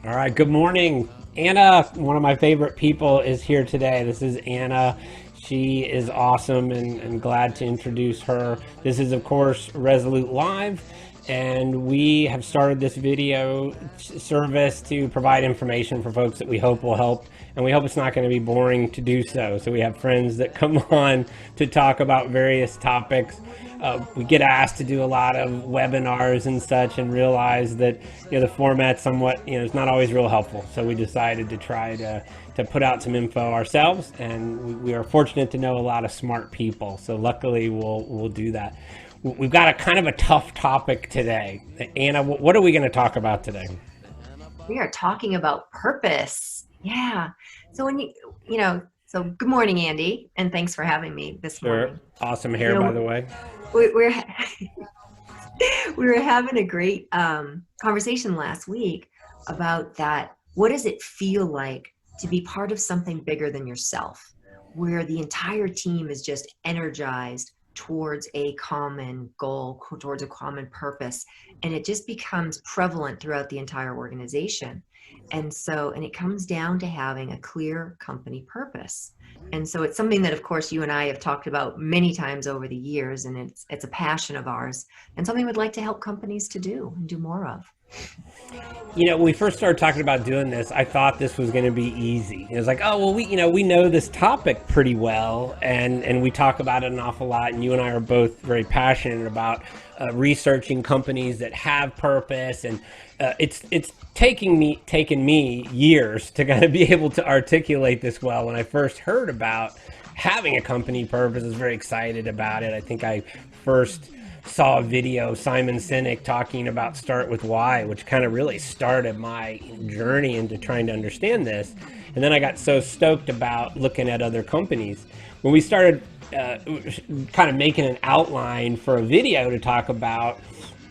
All right, good morning. Anna, one of my favorite people, is here today. This is Anna. She is awesome and glad to introduce her. This is, of course, Resolute Live, and we have started this video service to provide information for folks that we hope will help, and we hope it's not going to be boring to do so. So we have friends that come on to talk about various topics. We get asked to do a lot of webinars and such, and realize that the format somewhat is not always real helpful. So we decided to try to put out some info ourselves, and we are fortunate to know a lot of smart people. So luckily, we'll do that. We've got a kind of a tough topic today. Anna, what are we going to talk about today? We are talking about purpose. Yeah. So so good morning, Andy, and thanks for having me this Sure. morning. Awesome You hair, by know, the way. we're we were having a great conversation last week about that. What does it feel like to be part of something bigger than yourself, where the entire team is just energized towards a common goal, towards a common purpose, and it just becomes prevalent throughout the entire organization. And it comes down to having a clear company purpose. And so it's something that, of course, you and I have talked about many times over the years, and it's a passion of ours and something we'd like to help companies to do and do more of. When we first started talking about doing this, I thought this was going to be easy. It was like, oh well, we know this topic pretty well, and we talk about it an awful lot. And you and I are both very passionate about researching companies that have purpose, and it's taken me years to kind of be able to articulate this well. When I first heard about having a company purpose, I was very excited about it. I think I first saw a video, Simon Sinek talking about start with why, which kind of really started my journey into trying to understand this. And then I got so stoked about looking at other companies. When we started kind of making an outline for a video to talk about,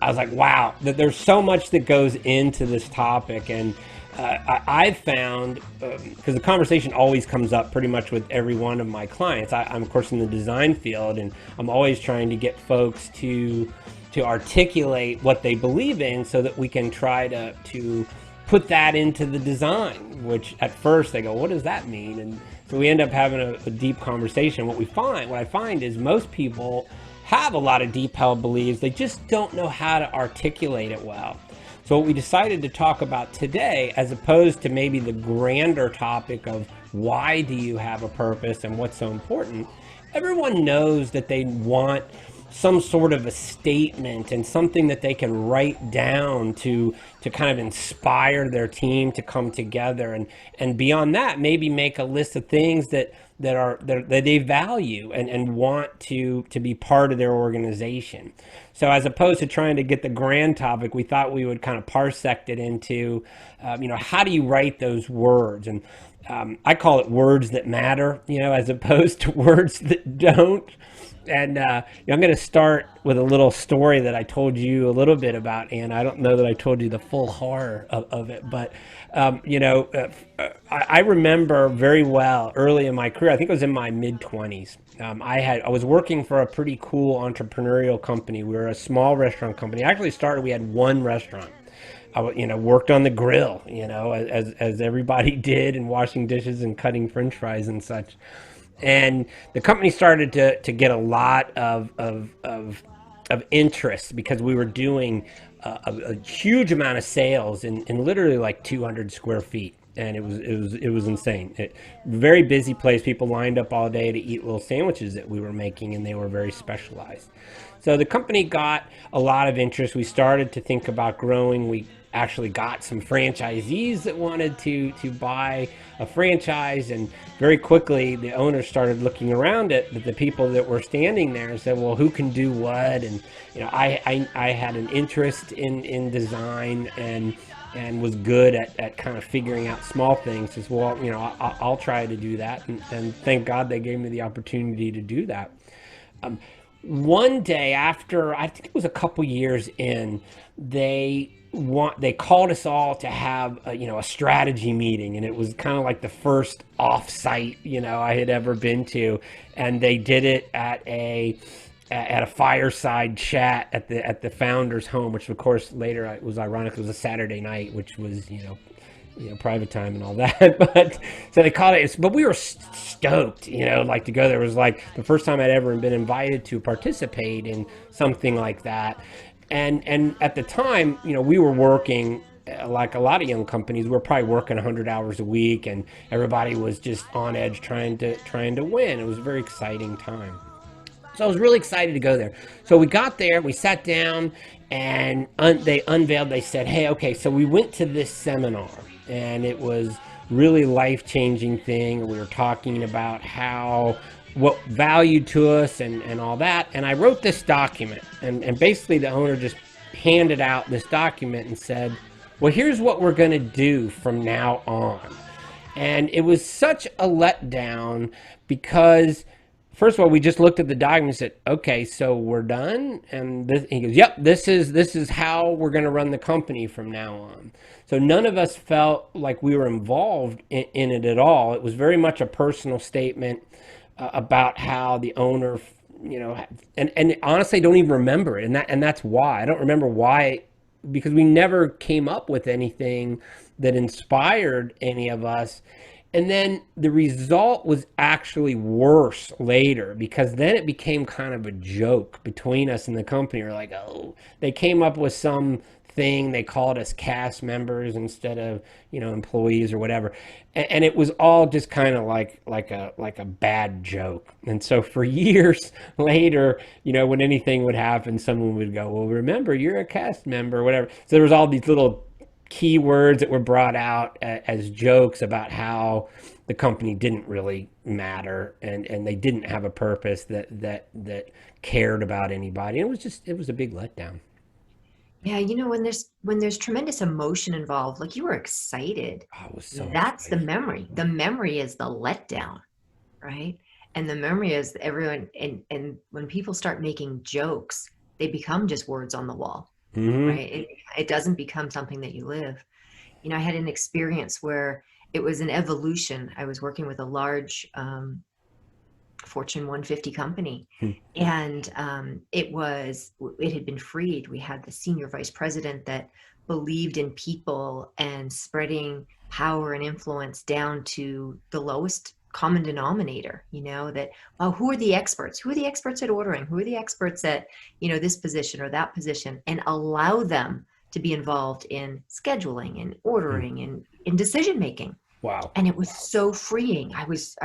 I was like, wow, that there's so much that goes into this topic. And I've found, because the conversation always comes up pretty much with every one of my clients. I'm of course in the design field, and I'm always trying to get folks to articulate what they believe in, so that we can try to put that into the design. Which at first they go, "What does that mean?" And so we end up having a deep conversation. What I find is most people have a lot of deep held beliefs. They just don't know how to articulate it well. So what we decided to talk about today, as opposed to maybe the grander topic of why do you have a purpose and what's so important, everyone knows that they want some sort of a statement and something that they can write down to kind of inspire their team to come together, and beyond that, maybe make a list of things that they value and want to be part of their organization. So as opposed to trying to get the grand topic, we thought we would kind of parsect it into, how do you write those words? And I call it words that matter, as opposed to words that don't. And I'm going to start with a little story that I told you a little bit about, and I don't know that I told you the full horror of it, but I remember very well early in my career. I think it was in my mid 20s. I was working for a pretty cool entrepreneurial company. We were a small restaurant company. Actually, started we had one restaurant. I worked on the grill, as everybody did, and washing dishes and cutting French fries and such. And the company started to get a lot of interest, because we were doing a huge amount of sales in literally like 200 square feet. And it was insane. Very busy place. People lined up all day to eat little sandwiches that we were making, and they were very specialized. So the company got a lot of interest. We started to think about growing. We actually got some franchisees that wanted to buy a franchise, and very quickly the owners started looking around at the people that were standing there and said, well, who can do what? And I had an interest in design, and was good at kind of figuring out small things. As well, I'll try to do that, and thank God they gave me the opportunity to do that. One day, after I think it was a couple years in, they called us all to have a strategy meeting, and it was kind of like the first offsite I had ever been to, and they did it at a fireside chat at the founder's home, which of course later it was ironic. It was a Saturday night, which was private time and all that. But so they called it. But we were stoked, like to go there. It was like the first time I'd ever been invited to participate in something like that. And at the time, we were working like a lot of young companies. We were probably working 100 hours a week, and everybody was just on edge trying to win. It was a very exciting time. So I was really excited to go there. So we got there, we sat down, and they unveiled, they said, hey, okay, so we went to this seminar, and it was really life-changing thing. We were talking about what value to us and all that. And I wrote this document, and basically the owner just handed out this document and said, well, here's what we're going to do from now on. And it was such a letdown because, first of all, we just looked at the document and said, okay, so we're done. And he goes, yep, this is how we're going to run the company from now on. So none of us felt like we were involved in it at all. It was very much a personal statement about how the owner, and honestly, I don't even remember it. And that's why. I don't remember why, because we never came up with anything that inspired any of us. And then the result was actually worse later, because then it became kind of a joke between us and the company. We're like, oh, they came up with some thing. They called us cast members instead of, employees or whatever. And it was all just kind of like a bad joke. And so for years later, when anything would happen, someone would go, well, remember, you're a cast member or whatever. So there was all these little keywords that were brought out as jokes about how the company didn't really matter, and they didn't have a purpose that cared about anybody. And it was a big letdown. Yeah, when there's tremendous emotion involved, like you were excited, I was so that's the excited. memory. The memory is the letdown, right? And the memory is everyone, and when people start making jokes, they become just words on the wall, Hmm. right? It doesn't become something that you live. I had an experience where it was an evolution. I was working with a large Fortune 150 company. And it had been freed. We had the senior vice president that believed in people and spreading power and influence down to the lowest common denominator, that, well, who are the experts? Who are the experts at ordering? Who are the experts at, this position or that position? And allow them to be involved in scheduling and ordering and in decision making. Wow. And it was so freeing. I was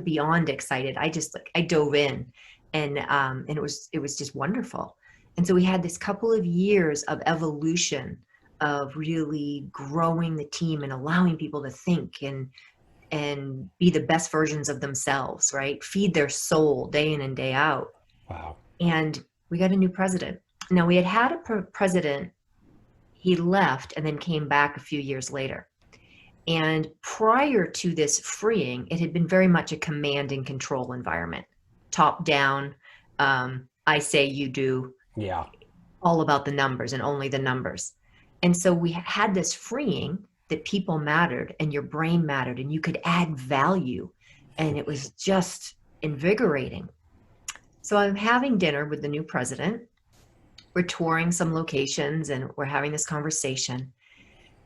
beyond excited. I dove in, and it was just wonderful. And so we had this couple of years of evolution, of really growing the team and allowing people to think and be the best versions of themselves, right? Feed their soul day in and day out. Wow. And we got a new president. Now, we had a president. He left and then came back a few years later. And prior to this freeing, it had been very much a command and control environment, top down. I say, you do, Yeah. all about the numbers and only the numbers. And so we had this freeing that people mattered and your brain mattered and you could add value. And it was just invigorating. So I'm having dinner with the new president. We're touring some locations and we're having this conversation.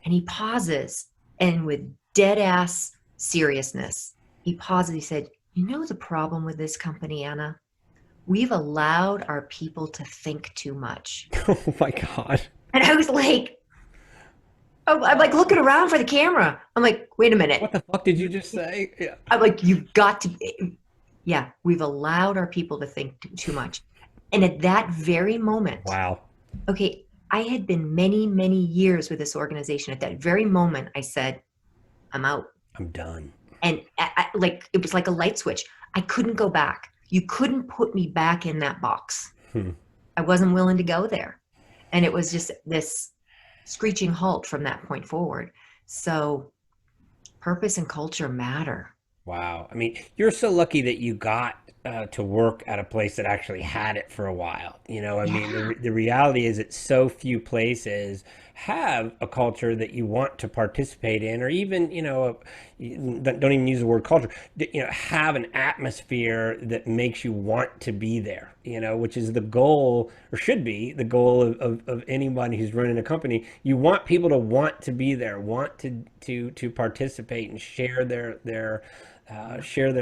And he pauses, and with dead ass seriousness, he pauses. He said, the problem with this company, Anna? We've allowed our people to think too much. Oh my God. And I was like, I'm like looking around for the camera. I'm like, wait a minute. What the fuck did you just say? Yeah. I'm like, you've got to, yeah, we've allowed our people to think too much. And at that very moment, Wow. okay, I had been many, many years with this organization. At that very moment, I said, I'm out. I'm done. And like, it was like a light switch. I couldn't go back. You couldn't put me back in that box. I wasn't willing to go there. And it was just this screeching halt from that point forward. So purpose and culture matter. Wow. I mean, you're so lucky that you got to work at a place that actually had it for a while. I mean, Yeah. the reality is that so few places have a culture that you want to participate in, or even, don't even use the word culture, have an atmosphere that makes you want to be there, which is the goal, or should be the goal of anyone who's running a company. You want people to want to be there, want to participate and share their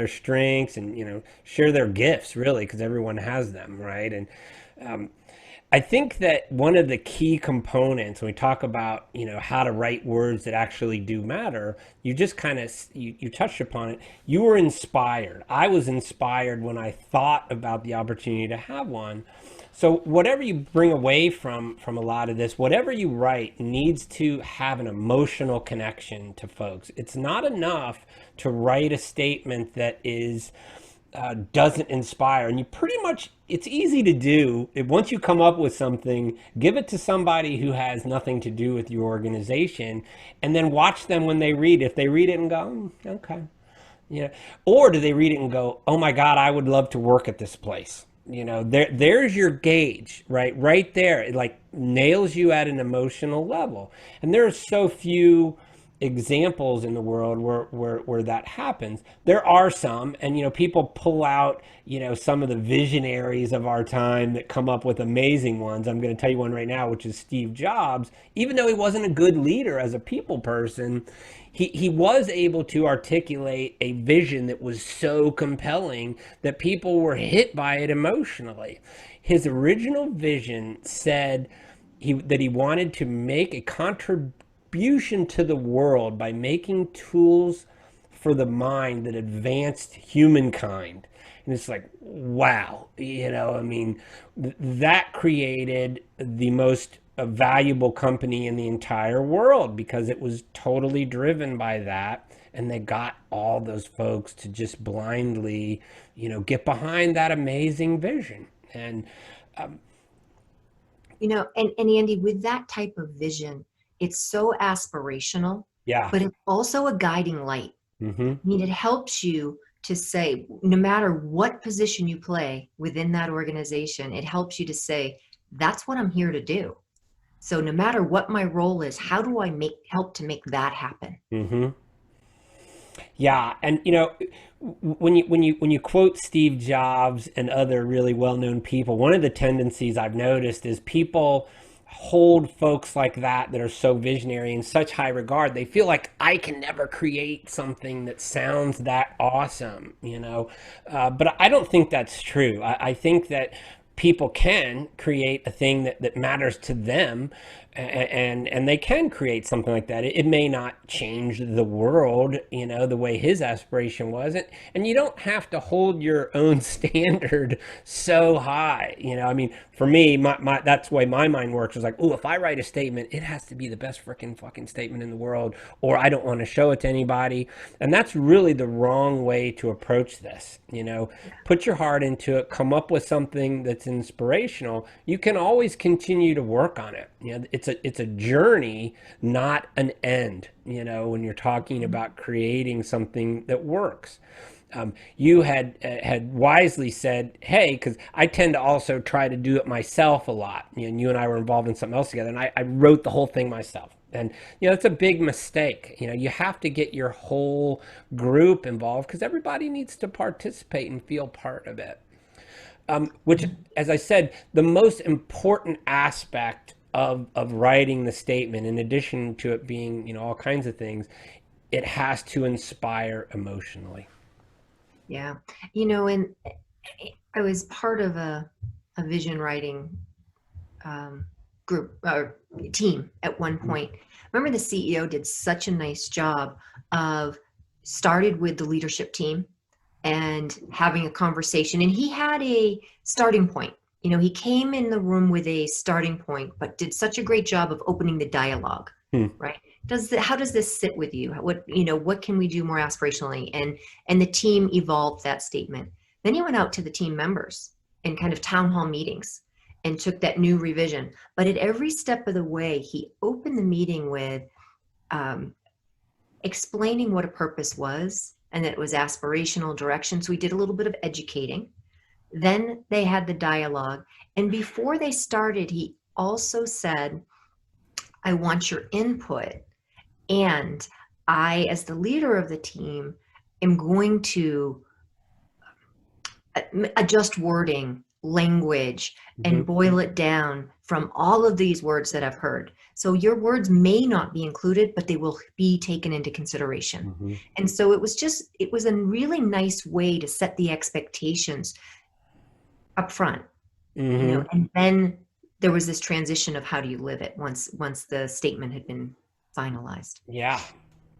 strengths, and share their gifts, really, because everyone has them, right? And um, I think that one of the key components when we talk about how to write words that actually do matter, you just kind of you touched upon it. You were inspired. I was inspired when I thought about the opportunity to have one. So whatever you bring away from a lot of this, whatever you write needs to have an emotional connection to folks. It's not enough to write a statement that is doesn't inspire. And you pretty much, it's easy to do. Once you come up with something, give it to somebody who has nothing to do with your organization, and then watch them when they read. If they read it and go, okay. Or do they read it and go, oh my God, I would love to work at this place? There's your gauge, right there. It like nails you at an emotional level. And there are so few examples in the world where that happens. There are some, and people pull out some of the visionaries of our time that come up with amazing ones. I'm going to tell you one right now, which is Steve Jobs. Even though he wasn't a good leader as a people person, he was able to articulate a vision that was so compelling that people were hit by it emotionally. His original vision said that he wanted to make a contribution to the world by making tools for the mind that advanced humankind. And it's like, wow, that created the most valuable company in the entire world because it was totally driven by that. And they got all those folks to just blindly, get behind that amazing vision. And and Andy, with that type of vision, it's so aspirational, yeah. but it's also a guiding light. Mm-hmm. I mean, it helps you to say, no matter what position you play within that organization, it helps you to say, that's what I'm here to do. So no matter what my role is, how do I help to make that happen? Mm-hmm. Yeah, and when you quote Steve Jobs and other really well-known people, one of the tendencies I've noticed is people hold folks like that are so visionary in such high regard. They feel like I can never create something that sounds that awesome, but I don't think that's true. I think that people can create a thing that matters to them, and they can create something like that. It may not change the world, the way his aspiration was. And you don't have to hold your own standard so high. I mean, for me, my that's the way my mind works. Is like, oh, if I write a statement, it has to be the best freaking fucking statement in the world, or I don't want to show it to anybody. And that's really the wrong way to approach this. Put your heart into it, come up with something that's inspirational. You can always continue to work on it. It's a journey, not an end. When you're talking about creating something that works. You had wisely said, "Hey," because I tend to also try to do it myself a lot. And you and I were involved in something else together, and I wrote the whole thing myself. And it's a big mistake. You have to get your whole group involved because everybody needs to participate and feel part of it. Which, as I said, the most important aspect of writing the statement, in addition to it being all kinds of things, it has to inspire emotionally. Yeah. And I was part of a vision writing group or team at one point. Remember, the CEO did such a nice job of started with the leadership team and having a conversation. And he had a starting point. He came in the room with a starting point, but did such a great job of opening the dialogue, Hmm. right? How does this sit with you? What can we do more aspirationally? And the team evolved that statement. Then he went out to the team members in kind of town hall meetings and took that new revision. But at every step of the way, he opened the meeting with explaining what a purpose was and that it was aspirational direction. So we did a little bit of educating. Then they had the dialogue. And before they started, he also said, I want your input. And I, as the leader of the team, am going to adjust wording, language, Hmm. and boil it down from all of these words that I've heard. So your words may not be included, but they will be taken into consideration. Hmm. And so it was a really nice way to set the expectations up front, Hmm. and then there was this transition of how do you live it once the statement had been finalized. Yeah.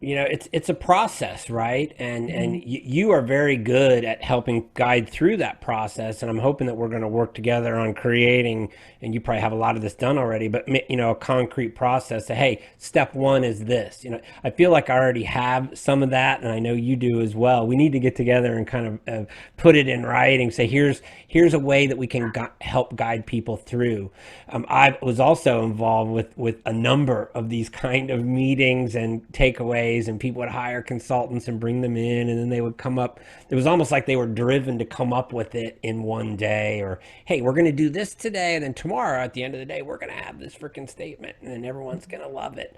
It's a process, right? And Mhm. you are very good at helping guide through that process, and I'm hoping that we're going to work together on creating, and you probably have a lot of this done already, but a concrete process. That, hey, step one is this. I feel like I already have some of that, and I know you do as well. We need to get together and kind of put it in writing. Say, here's a way that we can help guide people through. I was also involved with a number of these kind of meetings and takeaways, and people would hire consultants and bring them in, and then they would come up. It was almost like they were driven to come up with it in one day, or hey, we're going to do this today, and then tomorrow at the end of the day, we're going to have this freaking statement, and then everyone's going to love it.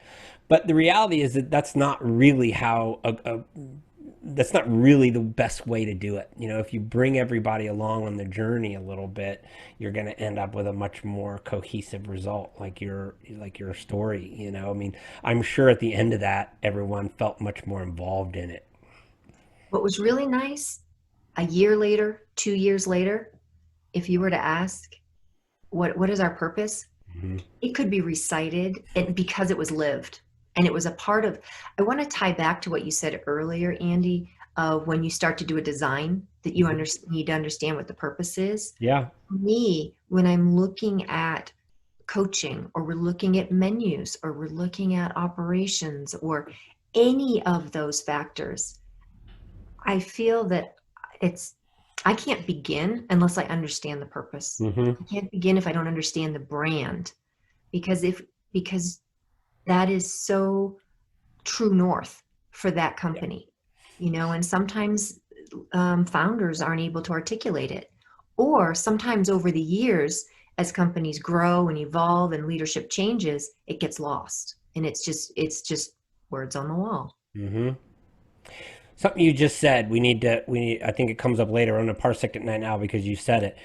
But the reality is that that's not really how that's not really the best way to do it. If you bring everybody along on the journey a little bit, you're going to end up with a much more cohesive result, like your story. I mean, I'm sure at the end of that, everyone felt much more involved in it. What was really nice, a year later, 2 years later, if you were to ask, what is our purpose? Hmm. It could be recited, and because it was lived, and it was a part of. I want to tie back to what you said earlier, Andy, when you start to do a design, that you Hmm. need to understand what the purpose is. Yeah. For me, when I'm looking at coaching, or we're looking at menus, or we're looking at operations, or any of those factors, I feel that it's I can't begin unless I understand the purpose. Hmm. I can't begin if I don't understand the brand, because if because that is so true north for that Yeah. company, and sometimes founders aren't able to articulate it, or sometimes over the years, as companies grow and evolve and leadership changes, it gets lost, and it's just words on the wall. Hmm. Something you just said, we need, I think it comes up later. I'm going to parsec it right now because you said it.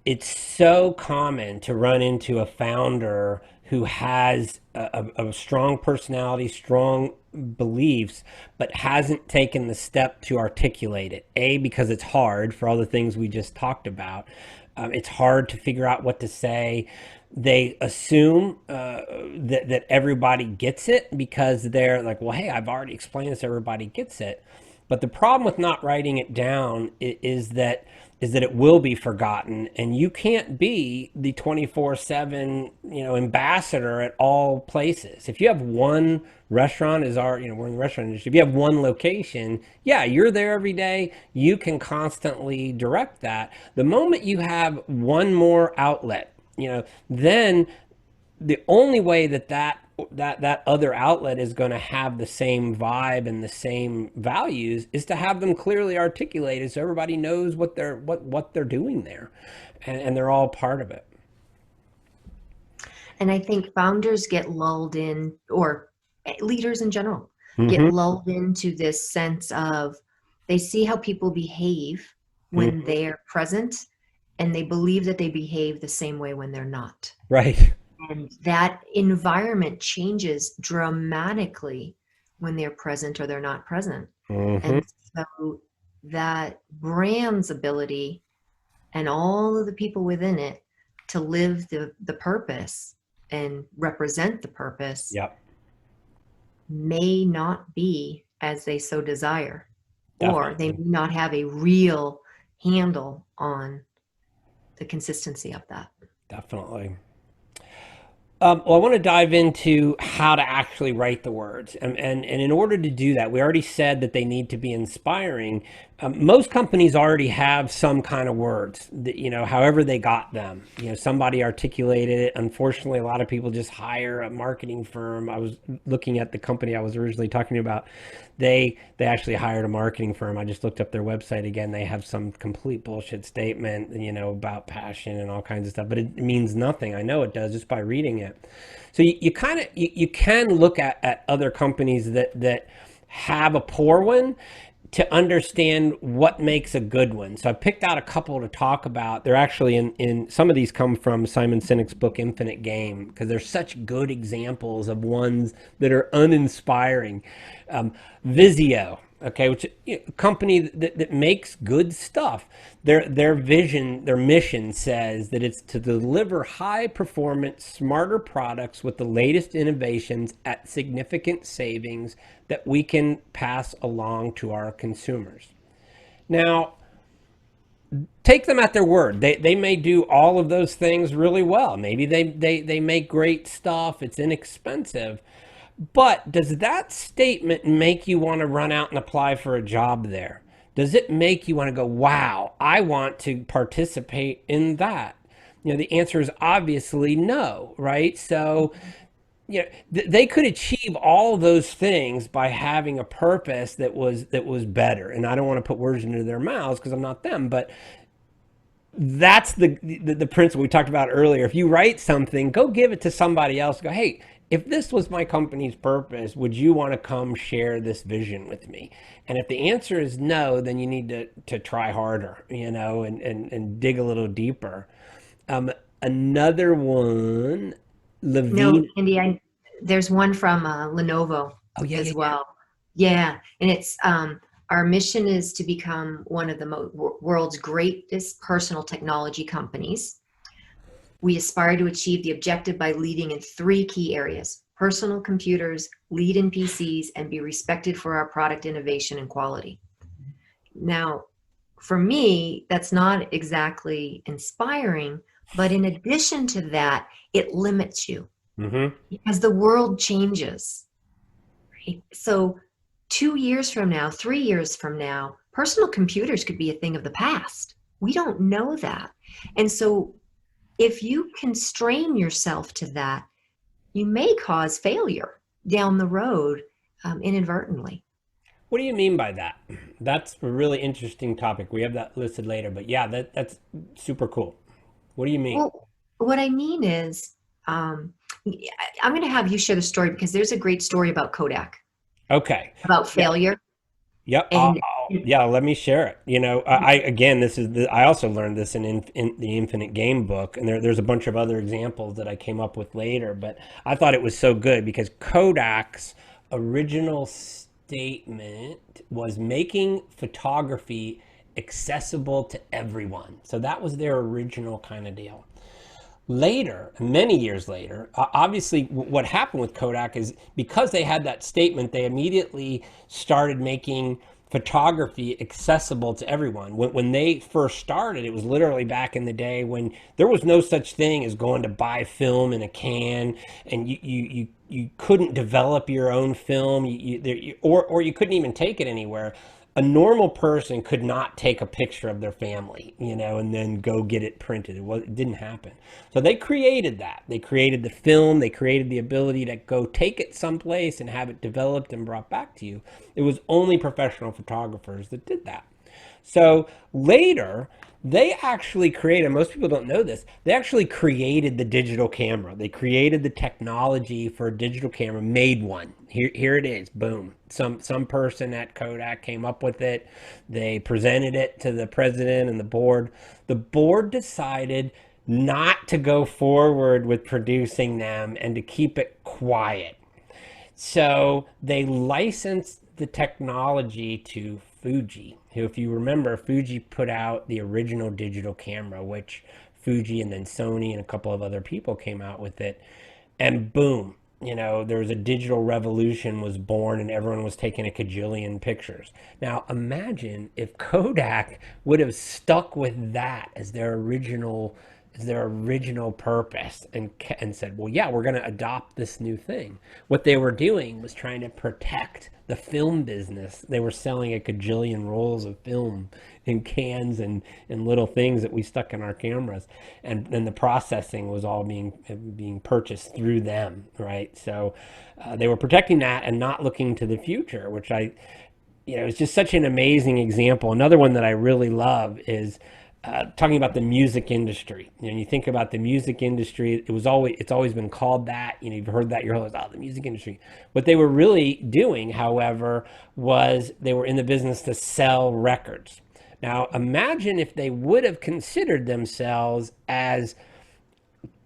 It's so common to run into a founder who has a strong personality, strong beliefs, but hasn't taken the step to articulate it. A, because it's hard for all the things we just talked about. It's hard to figure out what to say. They assume that everybody gets it because they're like, well, hey, I've already explained this, everybody gets it. But the problem with not writing it down is that it will be forgotten, and you can't be the 24/7 ambassador at all places. If you have one restaurant, is our we're in the restaurant industry. If you have one location, yeah, you're there every day. You can constantly direct that. The moment you have one more outlet, then the only way that other outlet is going to have the same vibe and the same values is to have them clearly articulated so everybody knows what they're doing there, and they're all part of it. And I think founders get lulled in, or leaders in general get Hmm. lulled into this sense of, they see how people behave when Hmm. they're present, and they believe that they behave the same way when they're not. Right. And that environment changes dramatically when they're present or they're not present. Hmm. And so that brand's ability, and all of the people within it, to live the purpose and represent the purpose, Yep. may not be as they so desire, or they Definitely. may not have a real handle on the consistency of that. Definitely. Well, I want to dive into how to actually write the words. And in order to do that, we already said that they need to be inspiring, Most companies already have some kind of words that, however they got them. Somebody articulated it. Unfortunately, a lot of people just hire a marketing firm. I was looking at the company I was originally talking about. They actually hired a marketing firm. I just looked up their website again. They have some complete bullshit statement, about passion and all kinds of stuff, but it means nothing. I know it does just by reading it. So you kind of you can look at other companies that have a poor one to understand what makes a good one. So I picked out a couple to talk about. They're actually in some of these come from Simon Sinek's book Infinite Game, because they're such good examples of ones that are uninspiring. Vizio, okay, which a company that makes good stuff. Their vision, their mission says that it's to deliver high performance, smarter products with the latest innovations at significant savings that we can pass along to our consumers. Now, take them at their word. They may do all of those things really well. Maybe they make great stuff. It's inexpensive. But does that statement make you want to run out and apply for a job there? Does it make you want to go, wow, I want to participate in that? The answer is obviously no, right? So, they could achieve all those things by having a purpose that was better. And I don't want to put words into their mouths because I'm not them, but that's the principle we talked about earlier. If you write something, go give it to somebody else. Go, hey, if this was my company's purpose, would you want to come share this vision with me? And if the answer is no, then you need to try harder, and dig a little deeper. Another one, No, Levine. Andy, there's one from Lenovo Oh yeah, yeah, as yeah. well. Yeah, and it's our mission is to become one of the world's greatest personal technology companies. We aspire to achieve the objective by leading in three key areas: personal computers, lead in PCs, and be respected for our product innovation and quality. Now, for me, that's not exactly inspiring, but in addition to that, it limits you Mm-hmm. as the world changes. Right? So 2 years from now, 3 years from now, personal computers could be a thing of the past. We don't know that. And so if you constrain yourself to that, you may cause failure down the road inadvertently. What do you mean by that? That's a really interesting topic. We have that listed later, but yeah, that's super cool. What do you mean? Well, what I mean is, I'm going to have you share the story because there's a great story about Kodak, Okay. about Yeah. failure. Yep. And Yeah. Let me share it. I again, I also learned this in the Infinite Game book, and there's a bunch of other examples that I came up with later. But I thought it was so good because Kodak's original statement was making photography accessible to everyone. So that was their original kind of deal. Later, many years later, obviously what happened with Kodak is because they had that statement, they immediately started making photography accessible to everyone. When they first started, it was literally back in the day when there was no such thing as going to buy film in a can, and you couldn't develop your own film, or you couldn't even take it anywhere. A normal person could not take a picture of their family, and then go get it printed. It didn't happen. So they created that. They created the film. They created the ability to go take it someplace and have it developed and brought back to you. It was only professional photographers that did that. So later, they actually created, most people don't know this, they actually created the digital camera. They created the technology for a digital camera, made one. Here it is, boom. Some person at Kodak came up with it. They presented it to the president and the board. The board decided not to go forward with producing them and to keep it quiet. So they licensed the technology to Fuji, who, if you remember, Fuji put out the original digital camera, which Fuji and then Sony and a couple of other people came out with it. And boom, there was a digital revolution was born and everyone was taking a cajillion pictures. Now imagine if Kodak would have stuck with that as their original their original purpose, and said, well, yeah, we're going to adopt this new thing. What they were doing was trying to protect the film business. They were selling a gajillion rolls of film in cans and little things that we stuck in our cameras, and then the processing was all being purchased through them, right? So they were protecting that and not looking to the future, which it's just such an amazing example. Another one that I really love is talking about the music industry. You think about the music industry, it's always been called that. You've heard that your whole life, oh, the music industry. What they were really doing, however, was they were in the business to sell records. Now, imagine if they would have considered themselves as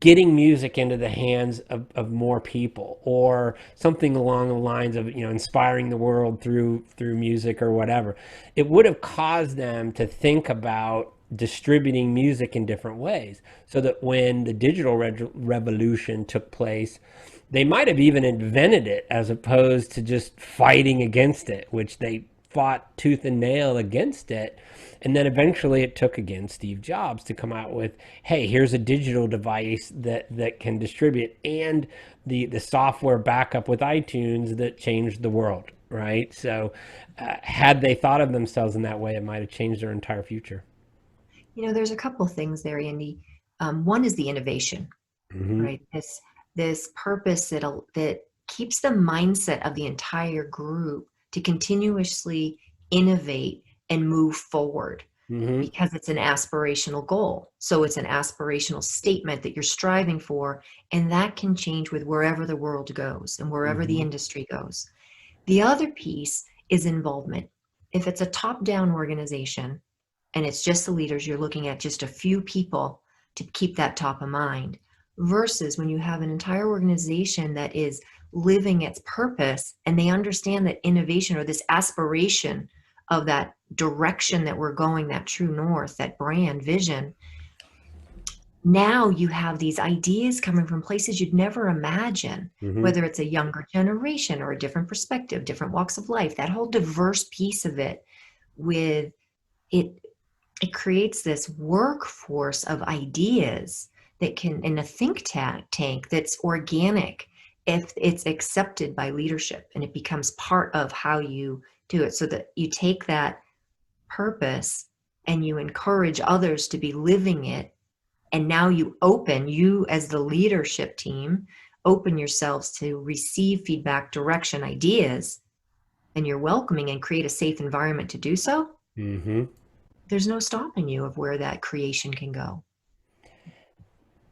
getting music into the hands of more people, or something along the lines of inspiring the world through music or whatever. It would have caused them to think about distributing music in different ways, so that when the digital revolution took place, they might have even invented it as opposed to just fighting against it, which they fought tooth and nail against it. And then eventually it took, again, Steve Jobs to come out with, hey, here's a digital device that can distribute, and the software backup with iTunes that changed the world, right? So had they thought of themselves in that way, it might have changed their entire future. There's a couple things there, Andy. One is the innovation, Mm-hmm. right? This purpose that keeps the mindset of the entire group to continuously innovate and move forward, Mm-hmm. because it's an aspirational goal. So it's an aspirational statement that you're striving for, and that can change with wherever the world goes and wherever the Mm-hmm. industry goes. The other piece is involvement. If it's a top-down organization and it's just the leaders, you're looking at just a few people to keep that top of mind, versus when you have an entire organization that is living its purpose and they understand that innovation, or this aspiration of that direction that we're going, that true north, that brand vision. Now you have these ideas coming from places you'd never imagine, Mm-hmm. whether it's a younger generation or a different perspective, different walks of life, that whole diverse piece of it. With it, it creates this workforce of ideas that can, in a tank that's organic, if it's accepted by leadership and it becomes part of how you do it, so that you take that purpose and you encourage others to be living it. And now you as the leadership team, open yourselves to receive feedback, direction, ideas, and you're welcoming and create a safe environment to do so. Mm-hmm. There's no stopping you of where that creation can go.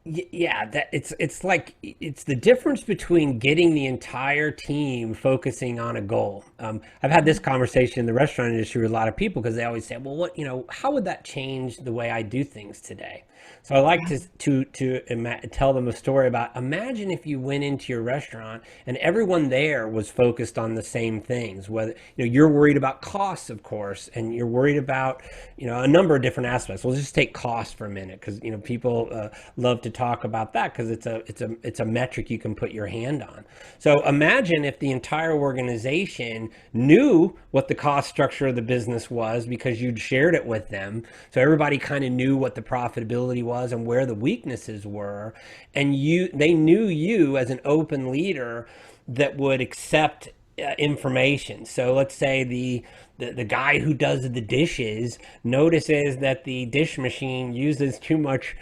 Yeah, that it's like it's the difference between getting the entire team focusing on a goal. I've had this conversation in the restaurant industry with a lot of people, because they always say, well, how would that change the way I do things today? So I like Yeah. to tell them a story about, imagine if you went into your restaurant and everyone there was focused on the same things. Whether you're worried about costs, of course, and you're worried about a number of different aspects. We'll just take cost for a minute, because people love to talk about that, because it's a metric you can put your hand on. So imagine if the entire organization knew what the cost structure of the business was, because you'd shared it with them. So everybody kind of knew what the profitability was and where the weaknesses were, and they knew you as an open leader that would accept information. So let's say the guy who does the dishes notices that the dish machine uses too much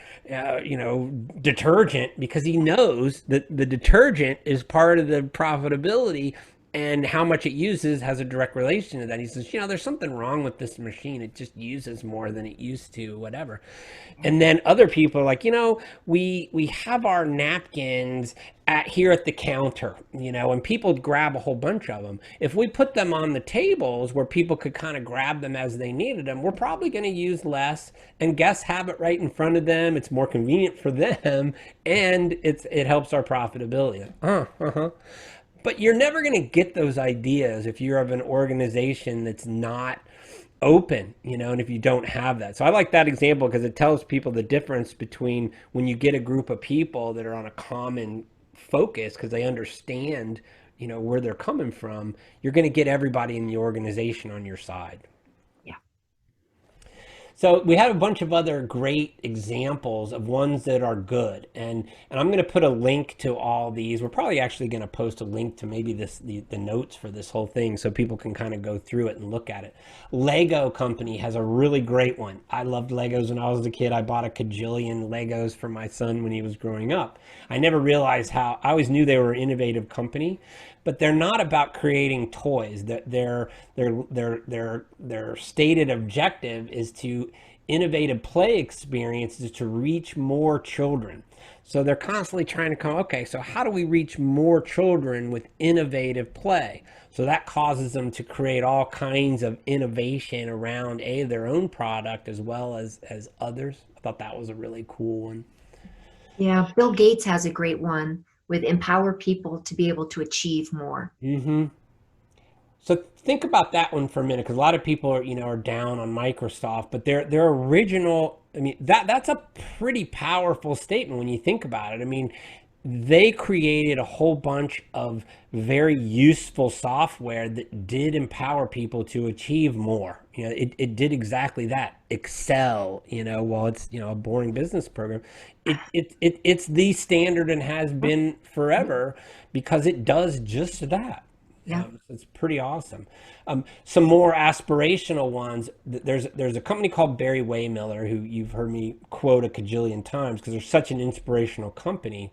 detergent, because he knows that the detergent is part of the profitability, and how much it uses has a direct relation to that. He says, there's something wrong with this machine. It just uses more than it used to, whatever. And then other people are like, we have our napkins here at the counter, and people grab a whole bunch of them. If we put them on the tables where people could kind of grab them as they needed them, we're probably going to use less, and guests have it right in front of them. It's more convenient for them, and it helps our profitability. Uh-huh. But you're never going to get those ideas if you're of an organization that's not open, and if you don't have that. So I like that example, because it tells people the difference between when you get a group of people that are on a common focus, because they understand, where they're coming from. You're going to get everybody in the organization on your side. Yeah. So we have a bunch of other great examples of ones that are good, and I'm going to put a link to all these. We're probably actually going to post a link to maybe the notes for this whole thing, so people can kind of go through it and look at it. Lego Company has a really great one. I loved Legos when I was a kid. I bought a cajillion Legos for my son when he was growing up. I never realized how I always knew they were an innovative company, but they're not about creating toys. That their stated objective is to innovative play experiences to reach more children. So they're constantly trying to come, okay, so how do we reach more children with innovative play? So that causes them to create all kinds of innovation around their own product as well as others. I thought that was a really cool one. Yeah, Bill Gates has a great one with empower people to be able to achieve more. Mm-hmm. So think about that one for a minute, because a lot of people are, are down on Microsoft, but their original, I mean, that's a pretty powerful statement when you think about it. I mean, they created a whole bunch of very useful software that did empower people to achieve more. It did exactly that. Excel, while it's, a boring business program, it's the standard and has been forever because it does just that. Yeah. It's pretty awesome. Some more aspirational ones. There's a company called Barry Waymiller who you've heard me quote a cajillion times because they're such an inspirational company.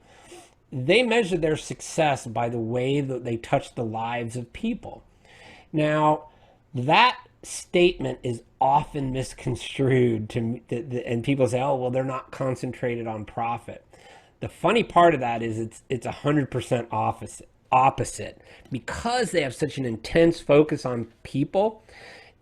They measure their success by the way that they touch the lives of people. Now, that statement is often misconstrued and people say, "Oh, well, they're not concentrated on profit." The funny part of that is it's 100% opposite because they have such an intense focus on people.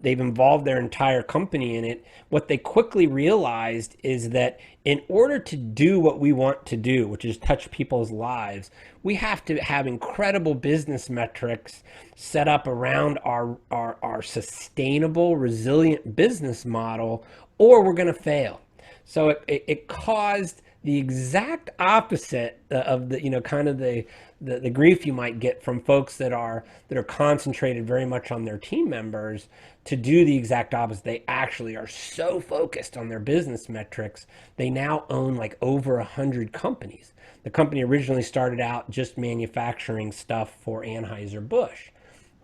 They've involved their entire company in it. What they quickly realized is that in order to do what we want to do, which is touch people's lives, we have to have incredible business metrics set up around our sustainable, resilient business model, or we're going to fail. So it caused the exact opposite of the kind of the grief you might get from folks that are concentrated very much on their team members to do the exact opposite. They actually are so focused on their business metrics. They now own like over 100 companies. The company originally started out just manufacturing stuff for Anheuser-Busch.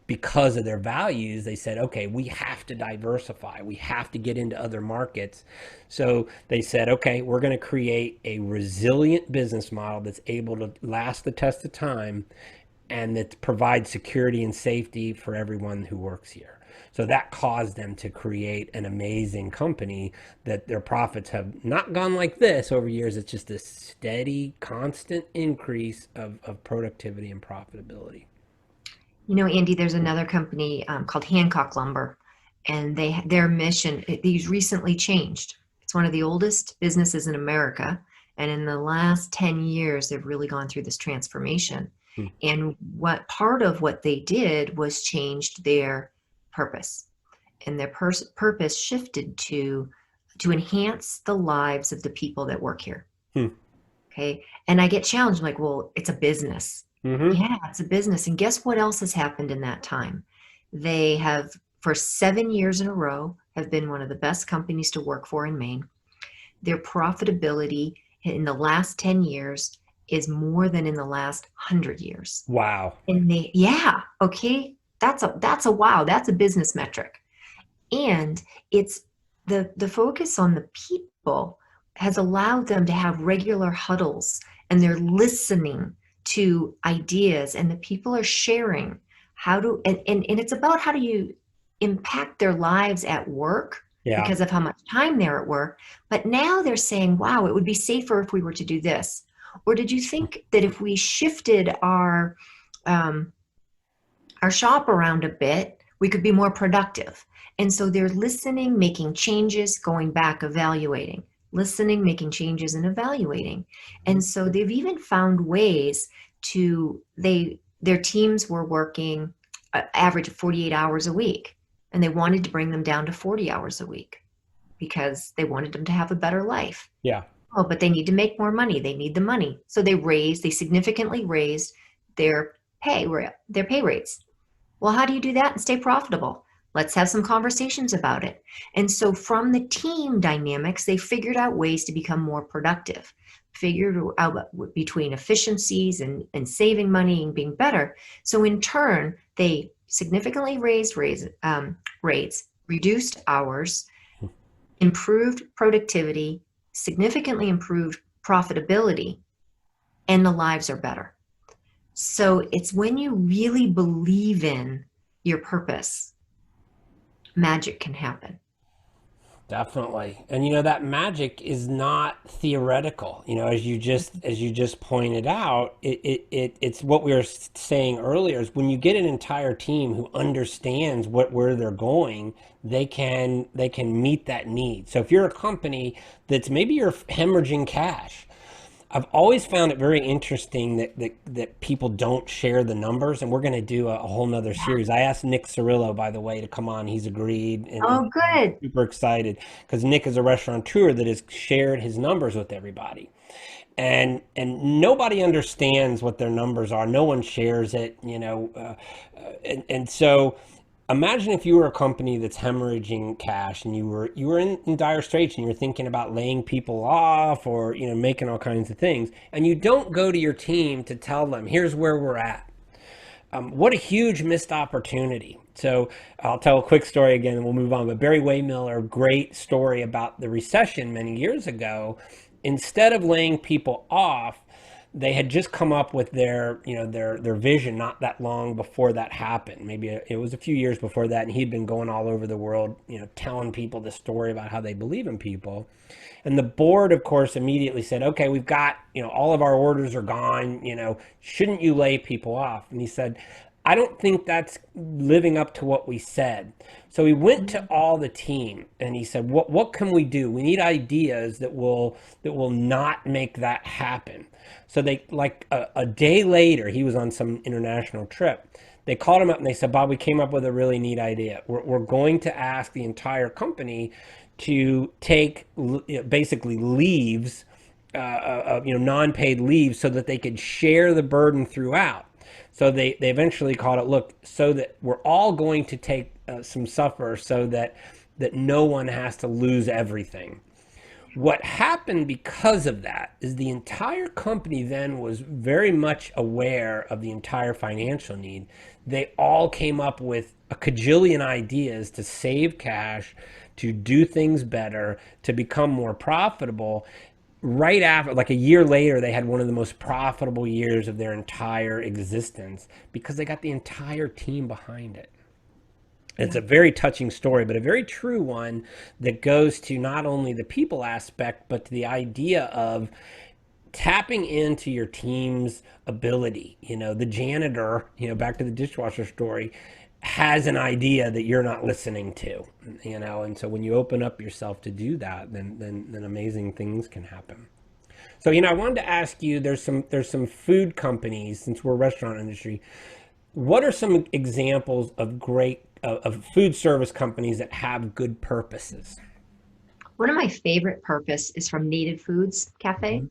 Because of their values, they said, okay, we have to diversify. We have to get into other markets. So they said, okay, we're going to create a resilient business model that's able to last the test of time and that provides security and safety for everyone who works here. So that caused them to create an amazing company that their profits have not gone like this over years. It's just a steady, constant increase of productivity and profitability. Andy, there's another company called Hancock Lumber, and their mission, these recently changed. It's one of the oldest businesses in America, and in the last 10 years, they've really gone through this transformation. Hmm. And what part of what they did was changed their purpose, and their purpose shifted to enhance the lives of the people that work here. Hmm. Okay, and I get challenged, like, well, it's a business. Mm-hmm. Yeah, it's a business. And guess what else has happened in that time? They have, for 7 years in a row, have been one of the best companies to work for in Maine. Their profitability in the last 10 years is more than in the last 100 years. Wow. And yeah, okay, that's a wow, that's a business metric. And it's the focus on the people has allowed them to have regular huddles, and they're listening to ideas, and the people are sharing how to and it's about how do you impact their lives at work Yeah. because of how much time they're at work. But now they're saying, wow, it would be safer if we were to do this. Or did you think that if we shifted um, our shop around a bit, we could be more productive? And so they're listening, making changes, going back, evaluating, listening, making changes, and evaluating. And so they've even found ways their teams were working average of 48 hours a week, and they wanted to bring them down to 40 hours a week because they wanted them to have a better life. Yeah. Oh, but they need to make more money. They need the money. So they significantly raised their pay rates. Well, how do you do that and stay profitable? Let's have some conversations about it. And so from the team dynamics, they figured out ways to become more productive, figured out between efficiencies and saving money and being better. So in turn, they significantly rates, reduced hours, improved productivity, significantly improved profitability, and the lives are better. So it's when you really believe in your purpose, magic can happen. Definitely. And that magic is not theoretical. As you just pointed out, it's what we were saying earlier is when you get an entire team who understands where they're going, they can meet that need. So if you're a company that's maybe you're hemorrhaging cash, I've always found it very interesting that people don't share the numbers, and we're going to do a whole nother series. I asked Nick Cirillo, by the way, to come on. He's agreed, and Oh, good. super excited because Nick is a restaurateur that has shared his numbers with everybody, and nobody understands what their numbers are. No one shares it. And so imagine if you were a company that's hemorrhaging cash and you were in dire straits and you're thinking about laying people off or making all kinds of things, and you don't go to your team to tell them here's where we're at. What a huge missed opportunity. So I'll tell a quick story again and we'll move on. But Barry Waymiller, great story about the recession many years ago. Instead of laying people off, they had just come up with their vision not that long before that happened. Maybe it was a few years before that, and he'd been going all over the world, telling people the story about how they believe in people. And the board, of course, immediately said, okay, we've got, all of our orders are gone, shouldn't you lay people off? And he said, I don't think that's living up to what we said. So he went to all the team and he said, what can we do? We need ideas that will not make that happen. So they, like a day later, he was on some international trip. They called him up and they said, Bob, we came up with a really neat idea. We're going to ask the entire company to take basically leaves, non-paid leaves, so that they could share the burden throughout. So they eventually called it, look, so that we're all going to take some suffer, so that no one has to lose everything. What happened because of that is the entire company then was very much aware of the entire financial need. They all came up with a cajillion ideas to save cash, to do things better, to become more profitable. Right after, like a year later, they had one of the most profitable years of their entire existence because they got the entire team behind it. It's Yeah. a very touching story, but a very true one that goes to not only the people aspect, but to the idea of tapping into your team's ability. The janitor, back to the dishwasher story, has an idea that you're not listening to, and so when you open up yourself to do that, then amazing things can happen. So, I wanted to ask you, there's some food companies, since we're a restaurant industry, what are some examples of great of food service companies that have good purposes? One of my favorite purpose is from Native Foods Cafe, Mhm.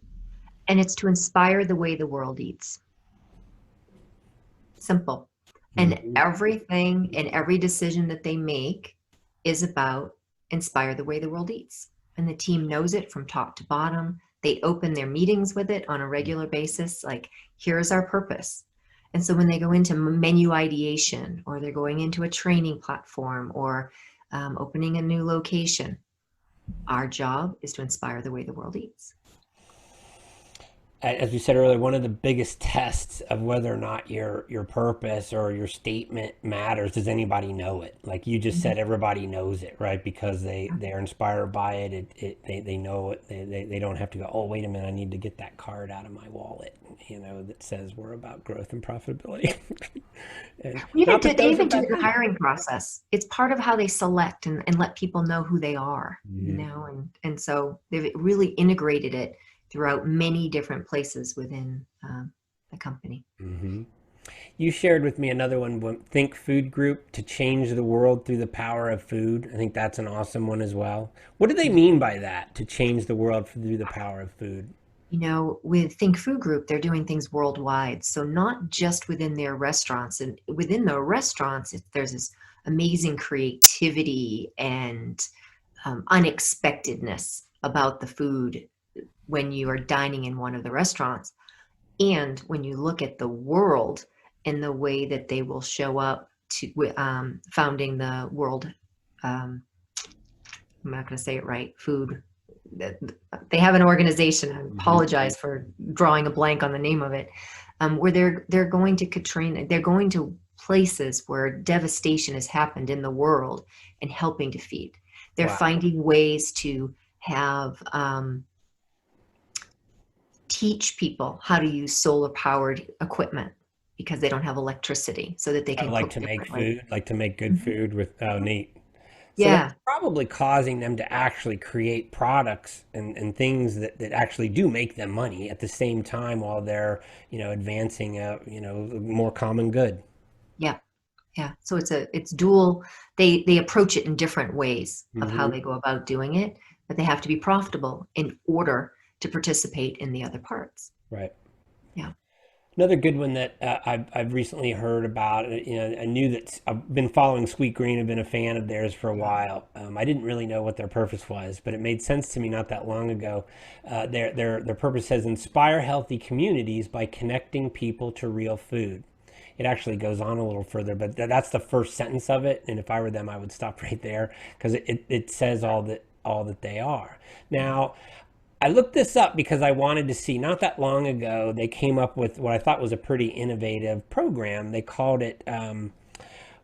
and it's to inspire the way the world eats. Simple. And Mhm. everything and every decision that they make is about inspire the way the world eats. And the team knows it from top to bottom. They open their meetings with it on a regular basis. Like, here's our purpose. And so when they go into menu ideation or they're going into a training platform or opening a new location, our job is to inspire the way the world eats. As we said earlier, one of the biggest tests of whether or not your purpose or your statement matters, does anybody know it? Like you just Mhm. said, everybody knows it, right? Because they're inspired by it. They know it. They don't have to go, oh, wait a minute, I need to get that card out of my wallet, that says we're about growth and profitability. And Even not do that they those are even do bad the things. hiring process? It's part of how they select and let people know who they are, Mhm. and so they've really integrated it throughout many different places within the company. Mhm. You shared with me another one, Think Food Group, to change the world through the power of food. I think that's an awesome one as well. What do they mean by that, to change the world through the power of food? With Think Food Group, they're doing things worldwide. So not just within their restaurants, and within the restaurants, there's this amazing creativity and unexpectedness about the food when you are dining in one of the restaurants. And when you look at the world and the way that they will show up to founding the world, um, I'm not going to say it right, food. They have an organization. I Hmm. apologize for drawing a blank on the name of it, where they're going to Katrina. They're going to places where devastation has happened in the world and helping to feed. They're Wow. finding ways to have teach people how to use solar powered equipment because they don't have electricity, so that they I can like cook to make differently. food, like to make good Mhm. food with, oh, neat. So that's Yeah, probably causing them to actually create products and things that actually do make them money at the same time while they're, advancing a, more common good. yeah, yeah. So it's dual. They approach it in different ways of how Hmm. they go about doing it, but they have to be profitable in order to participate in the other parts. Right. Yeah. Another good one that I've recently heard about, I knew that I've been following Sweet Green, I've been a fan of theirs for a while. I didn't really know what their purpose was, but it made sense to me not that long ago. Their purpose says inspire healthy communities by connecting people to real food. It actually goes on a little further, but that's the first sentence of it. And if I were them, I would stop right there because it says all that they are. Now, I looked this up because I wanted to see, not that long ago, they came up with what I thought was a pretty innovative program. They called it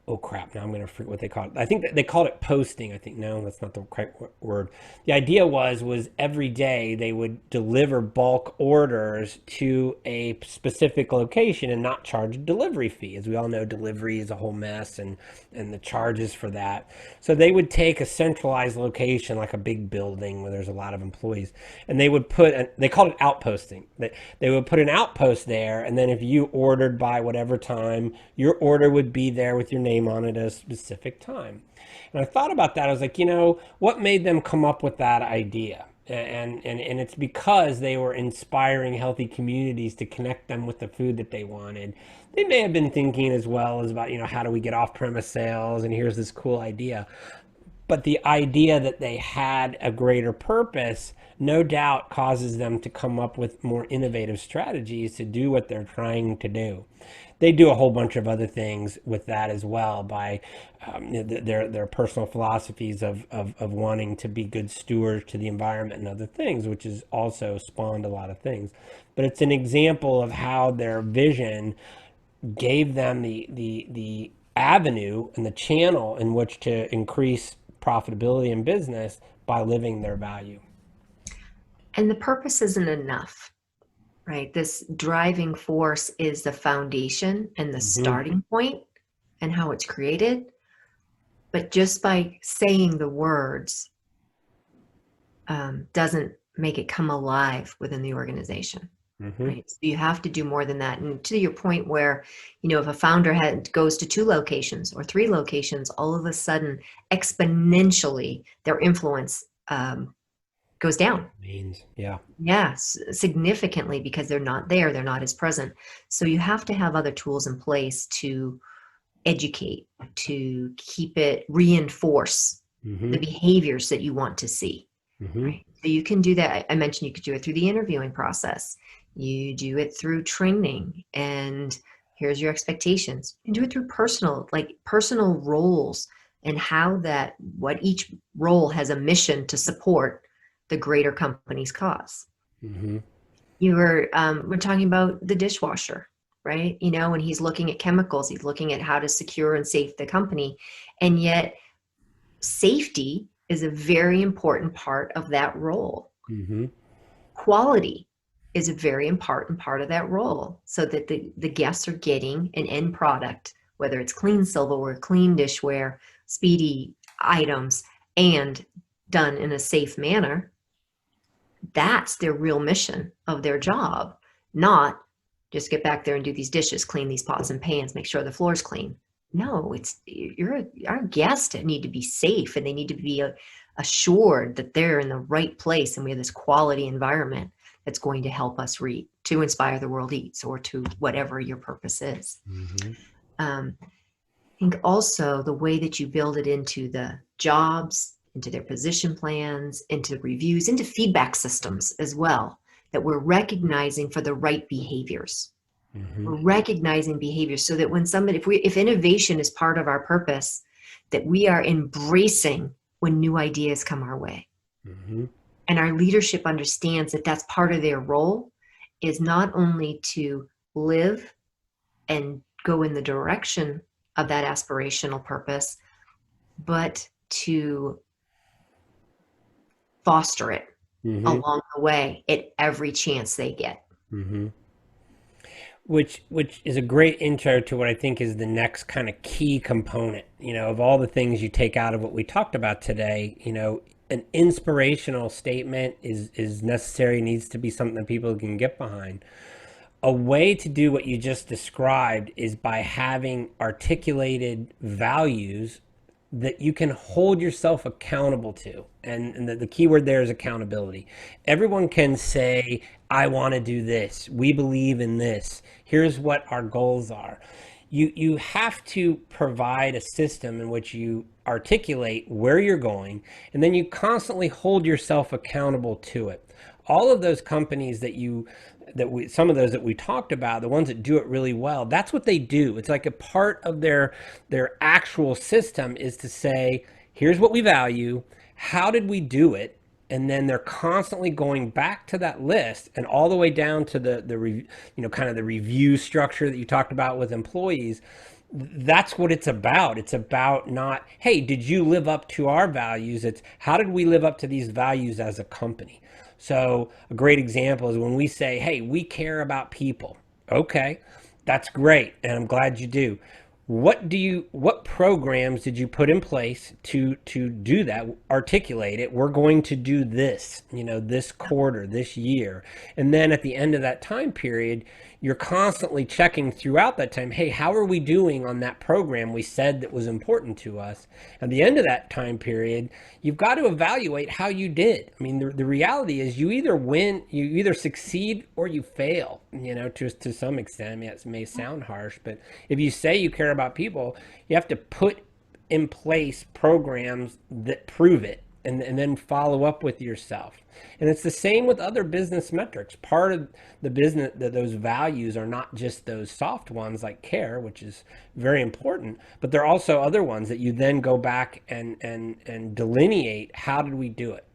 oh crap, now I'm going to forget what they called it. I think that they called it posting. I think no, that's not the correct word. The idea was every day they would deliver bulk orders to a specific location and not charge a delivery fee. As we all know, delivery is a whole mess, and the charges for that. So they would take a centralized location like a big building where there's a lot of employees, and they called it outposting. They would put an outpost there, and then if you ordered by whatever time, your order would be there with your name on it at a specific time. And I thought about that. I was like, what made them come up with that idea? And it's because they were inspiring healthy communities to connect them with the food that they wanted. They may have been thinking as well as about, how do we get off premise sales? And here's this cool idea. But the idea that they had a greater purpose no doubt causes them to come up with more innovative strategies to do what they're trying to do. They do a whole bunch of other things with that as well by their personal philosophies of wanting to be good stewards to the environment and other things, which has also spawned a lot of things. But it's an example of how their vision gave them the avenue and the channel in which to increase profitability in business by living their value. And the purpose isn't enough, right? This driving force is the foundation and the Hmm. starting point and how it's created. But just by saying the words doesn't make it come alive within the organization, Hmm. right? So you have to do more than that. And to your point where, if a founder goes to 2 locations or 3 locations, all of a sudden, exponentially, their influence goes down. Means, yeah. Yes, significantly, because they're not there, they're not as present. So you have to have other tools in place to educate, to keep it, reinforce Hmm. the behaviors that you want to see, Hmm. right? So you can do that. I mentioned you could do it through the interviewing process. You do it through training, and here's your expectations. You can do it through personal roles, and how that, what each role has a mission to support the greater company's cause. Hmm. We're talking about the dishwasher, right? When he's looking at chemicals, he's looking at how to secure and safe the company. And yet safety is a very important part of that role. Hmm. Quality is a very important part of that role, so that the guests are getting an end product, whether it's clean silverware, clean dishware, speedy items, and done in a safe manner. That's their real mission of their job, not just get back there and do these dishes, clean these pots and pans, make sure the floor's clean. No, our guests need to be safe, and they need to be assured that they're in the right place and we have this quality environment that's going to help us read, to inspire the world eats, or to whatever your purpose is. Mm-hmm. I think also the way that you build it into the jobs, into their position plans, into reviews, into feedback systems as well, that we're recognizing for the right behaviors. Mm-hmm. We're recognizing behaviors so that when somebody, if innovation is part of our purpose, that we are embracing when new ideas come our way. Mm-hmm. And our leadership understands that that's part of their role, is not only to live and go in the direction of that aspirational purpose, but to foster it Mm-hmm. along the way at every chance they get. Mm-hmm. Which is a great intro to what I think is the next kind of key component, of all the things you take out of what we talked about today. An inspirational statement is necessary, needs to be something that people can get behind. A way to do what you just described is by having articulated values that you can hold yourself accountable to. And the key word there is accountability. Everyone can say, I want to do this. We believe in this. Here's what our goals are. You have to provide a system in which you articulate where you're going, and then you constantly hold yourself accountable to it. All of those companies some of those that we talked about, the ones that do it really well, that's what they do. It's like a part of their actual system is to say, here's what we value, how did we do it? And then they're constantly going back to that list and all the way down to kind of the review structure that you talked about with employees. That's what it's about. It's about not, hey, did you live up to our values? It's how did we live up to these values as a company? So a great example is when we say, hey, we care about people. Okay, that's great. And I'm glad you do. What programs did you put in place to do that? Articulate it. We're going to do this, this quarter, this year. And then at the end of that time period, you're constantly checking throughout that time, hey, how are we doing on that program we said that was important to us? At the end of that time period, you've got to evaluate how you did. I mean, the reality is you either win, you either succeed or you fail, to some extent. I mean, it may sound harsh, but if you say you care about people, you have to put in place programs that prove it, and then follow up with yourself. And it's the same with other business metrics. Part of the business, that those values are not just those soft ones like care, which is very important, but there are also other ones that you then go back and delineate, how did we do it?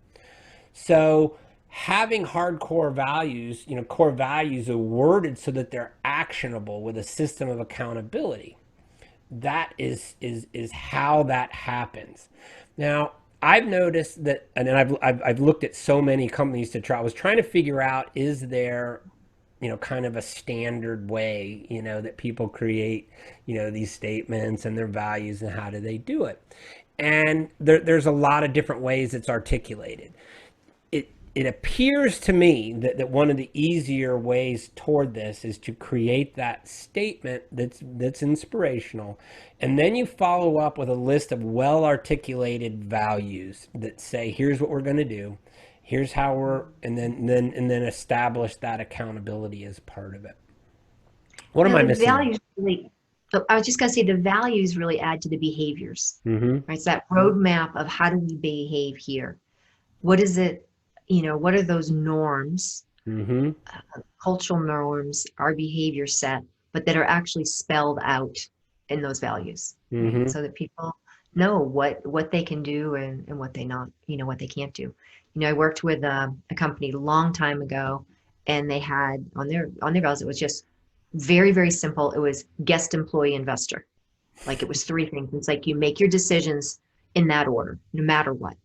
So having hardcore values, core values are worded so that they're actionable with a system of accountability. That is how that happens. Now, I've noticed that, and I've looked at so many companies to try. I was trying to figure out, is there, kind of a standard way, that people create, these statements and their values, and how do they do it? And there's a lot of different ways it's articulated. It appears to me that one of the easier ways toward this is to create that statement that's inspirational, and then you follow up with a list of well-articulated values that say, here's what we're going to do, here's how we're, and then establish that accountability as part of it. What am I The missing there? values really, I was just going to say, the values really add to the behaviors, Mm-hmm. right? It's that roadmap of how do we behave here? What is it, what are those norms, Mm-hmm. cultural norms, our behavior set, but that are actually spelled out in those values, right? Mm-hmm. So that people know what they can do and what they not, what they can't do. I worked with a company a long time ago, and they had on their values, it was just very, very simple. It was guest, employee, investor. Like, it was three things. It's like you make your decisions in that order, no matter what.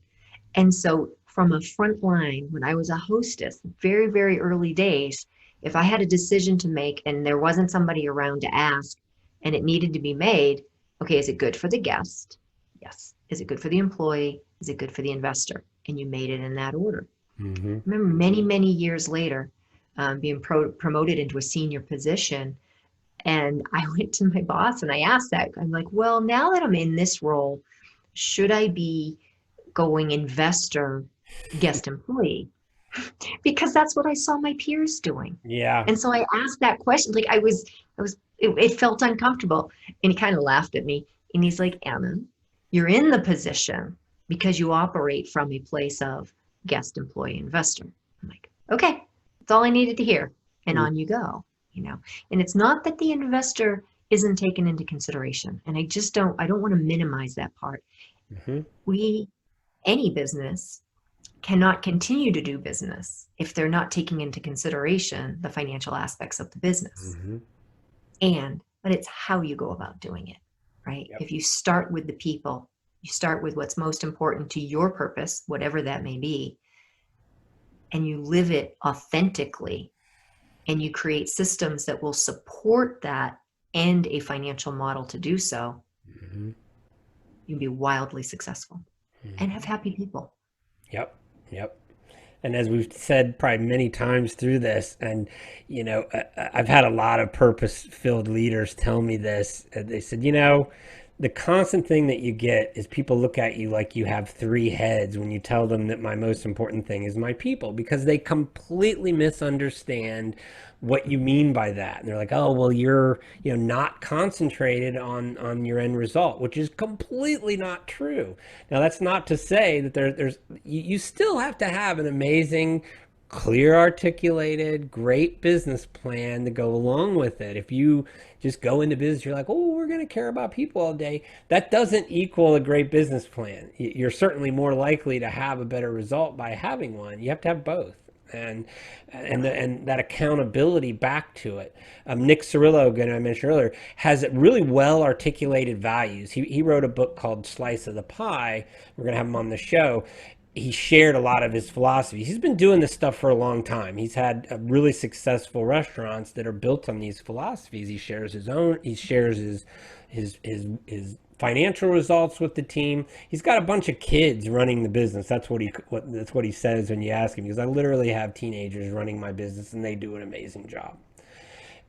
And so from a front line, when I was a hostess, very, very early days, if I had a decision to make and there wasn't somebody around to ask and it needed to be made, okay, is it good for the guest? Yes. Is it good for the employee? Is it good for the investor? And you made it in that order. Mm-hmm. I remember many, many years later, being promoted into a senior position. And I went to my boss and I asked that. I'm like, well, now that I'm in this role, should I be going investor, guest, employee? because that's what I saw my peers doing. Yeah. And so I asked that question. Like it felt uncomfortable. And he kind of laughed at me. And he's like, Anna, you're in the position because you operate from a place of guest employee investor. I'm like, okay, that's all I needed to hear. And on you go, you know. And it's not that the investor isn't taken into consideration. And I don't want to minimize that part. Mm-hmm. We, any business cannot continue to do business if they're not taking into consideration the financial aspects of the business. Mm-hmm. But it's how you go about doing it, right? Yep. If you start with the people, you start with what's most important to your purpose, whatever that may be, and you live it authentically, and you create systems that will support that and a financial model to do so, Mm-hmm. you'll be wildly successful and Mm-hmm. have happy people. Yep. Yep. And as we've said probably many times through this, and I've had a lot of purpose-filled leaders tell me this. They said, the constant thing that you get is people look at you like you have three heads when you tell them that my most important thing is my people, because they completely misunderstand what you mean by that. And they're like, oh, well, you're not concentrated on your end result, which is completely not true. Now, that's not to say that there's you still have to have an amazing, clear articulated, great business plan to go along with it. If you just go into business, you're like, oh, we're going to care about people all day. That doesn't equal a great business plan. You're certainly more likely to have a better result by having one. You have to have both. And that accountability back to it. Nick Cirillo, again, I mentioned earlier, has really well articulated values. He wrote a book called Slice of the Pie. We're going to have him on the show. He shared a lot of his philosophies. He's been doing this stuff for a long time. He's had really successful restaurants that are built on these philosophies. He shares his own. He shares his financial results with the team. He's got a bunch of kids running the business. That's what he says when you ask him. Because I literally have teenagers running my business, and they do an amazing job.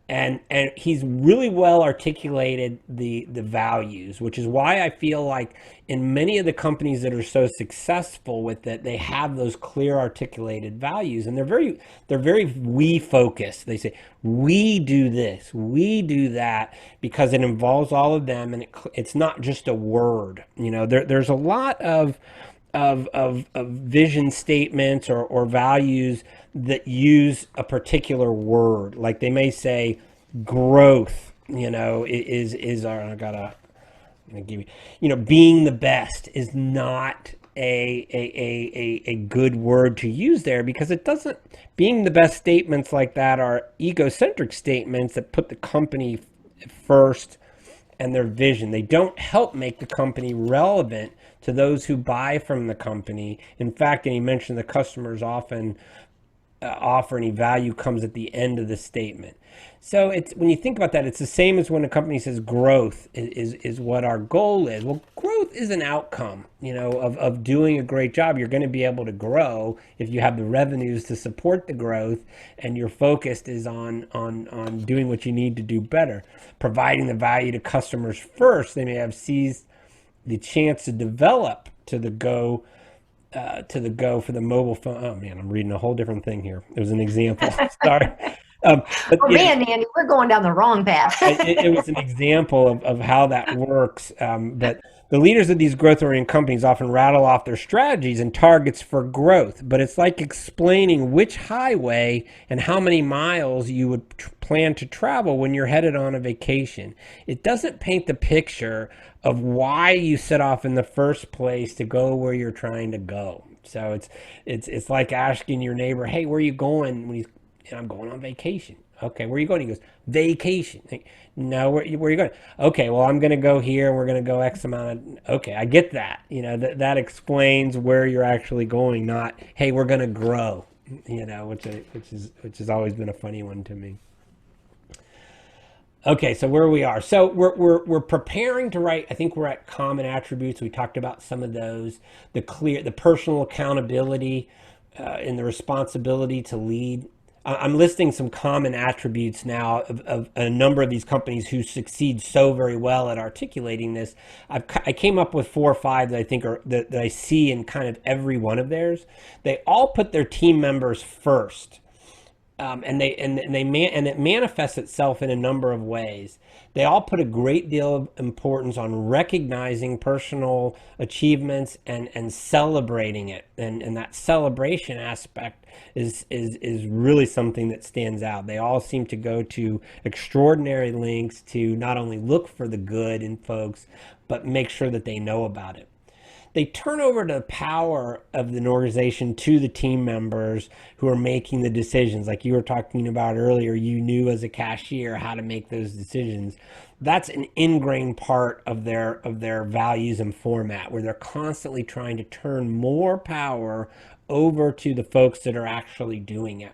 And he's really well articulated the values, which is why I feel like in many of the companies that are so successful with it, they have those clear articulated values, and they're very we focused. They say we do this, we do that, because it involves all of them, and it's not just a word. There's a lot of vision statements or values that use a particular word. Like they may say growth, is our, I'm gonna give being the best is not a good word to use there, because it doesn't. Being the best statements like that are egocentric statements that put the company first and their vision. They don't help make the company relevant to those who buy from the company. In fact, and he mentioned the customers often offer any value comes at the end of the statement. So it's, when you think about that, it's the same as when a company says growth is what our goal is. Well, growth is an outcome, of doing a great job. You're going to be able to grow if you have the revenues to support the growth, and your focus is on doing what you need to do better, providing the value to customers first. They may have seized the chance to develop to the go for the mobile phone. Oh man, I'm reading a whole different thing here. It was an example. Sorry. But Oh man, Andy, we're going down the wrong path. it was an example of how that works. But the leaders of these growth-oriented companies often rattle off their strategies and targets for growth. But it's like explaining which highway and how many miles you would plan to travel when you're headed on a vacation. It doesn't paint the picture of why you set off in the first place to go where you're trying to go. So it's like asking your neighbor, "Hey, where are you going?" When I'm going on vacation. Okay, where are you going? He goes, vacation. No, where are you going? Okay, well, I'm going to go here, and we're going to go X amount of. Okay, I get that. That explains where you're actually going. Not, hey, we're going to grow. Which has always been a funny one to me. Okay, so where we are. So we're preparing to write. I think we're at common attributes. We talked about some of those. The personal accountability, and the responsibility to lead. I'm listing some common attributes now of a number of these companies who succeed so very well at articulating this. I came up with 4 or 5 that I think are that I see in kind of every one of theirs. They all put their team members first, and it manifests itself in a number of ways. They all put a great deal of importance on recognizing personal achievements and celebrating it, and that celebration aspect is really something that stands out. They all seem to go to extraordinary lengths to not only look for the good in folks, but make sure that they know about it. They turn over the power of an organization to the team members who are making the decisions. Like you were talking about earlier, you knew as a cashier how to make those decisions. That's an ingrained part of their values and format, where they're constantly trying to turn more power over to the folks that are actually doing it.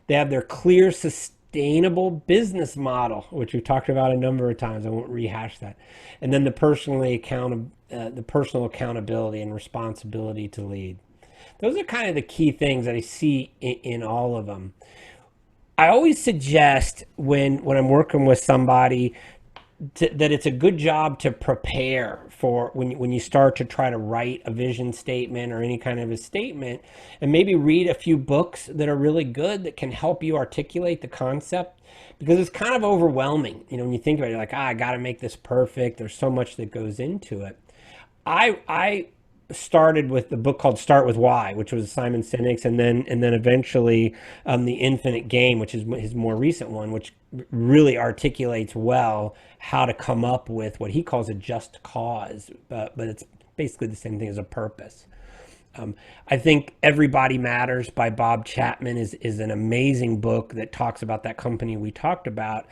They have their clear, sustainable business model, which we've talked about a number of times. I won't rehash that. And then the personal accountability and responsibility to lead. Those are kind of the key things that I see in all of them. I always suggest when I'm working with somebody that it's a good job to prepare for when you start to try to write a vision statement or any kind of a statement, and maybe read a few books that are really good that can help you articulate the concept, because it's kind of overwhelming. When you think about it, you're like, I got to make this perfect. There's so much that goes into it. I started with the book called Start with Why, which was Simon Sinek's, and then eventually The Infinite Game, which is his more recent one, which really articulates well how to come up with what he calls a just cause, but it's basically the same thing as a purpose. I think Everybody Matters by Bob Chapman is an amazing book that talks about that company we talked about.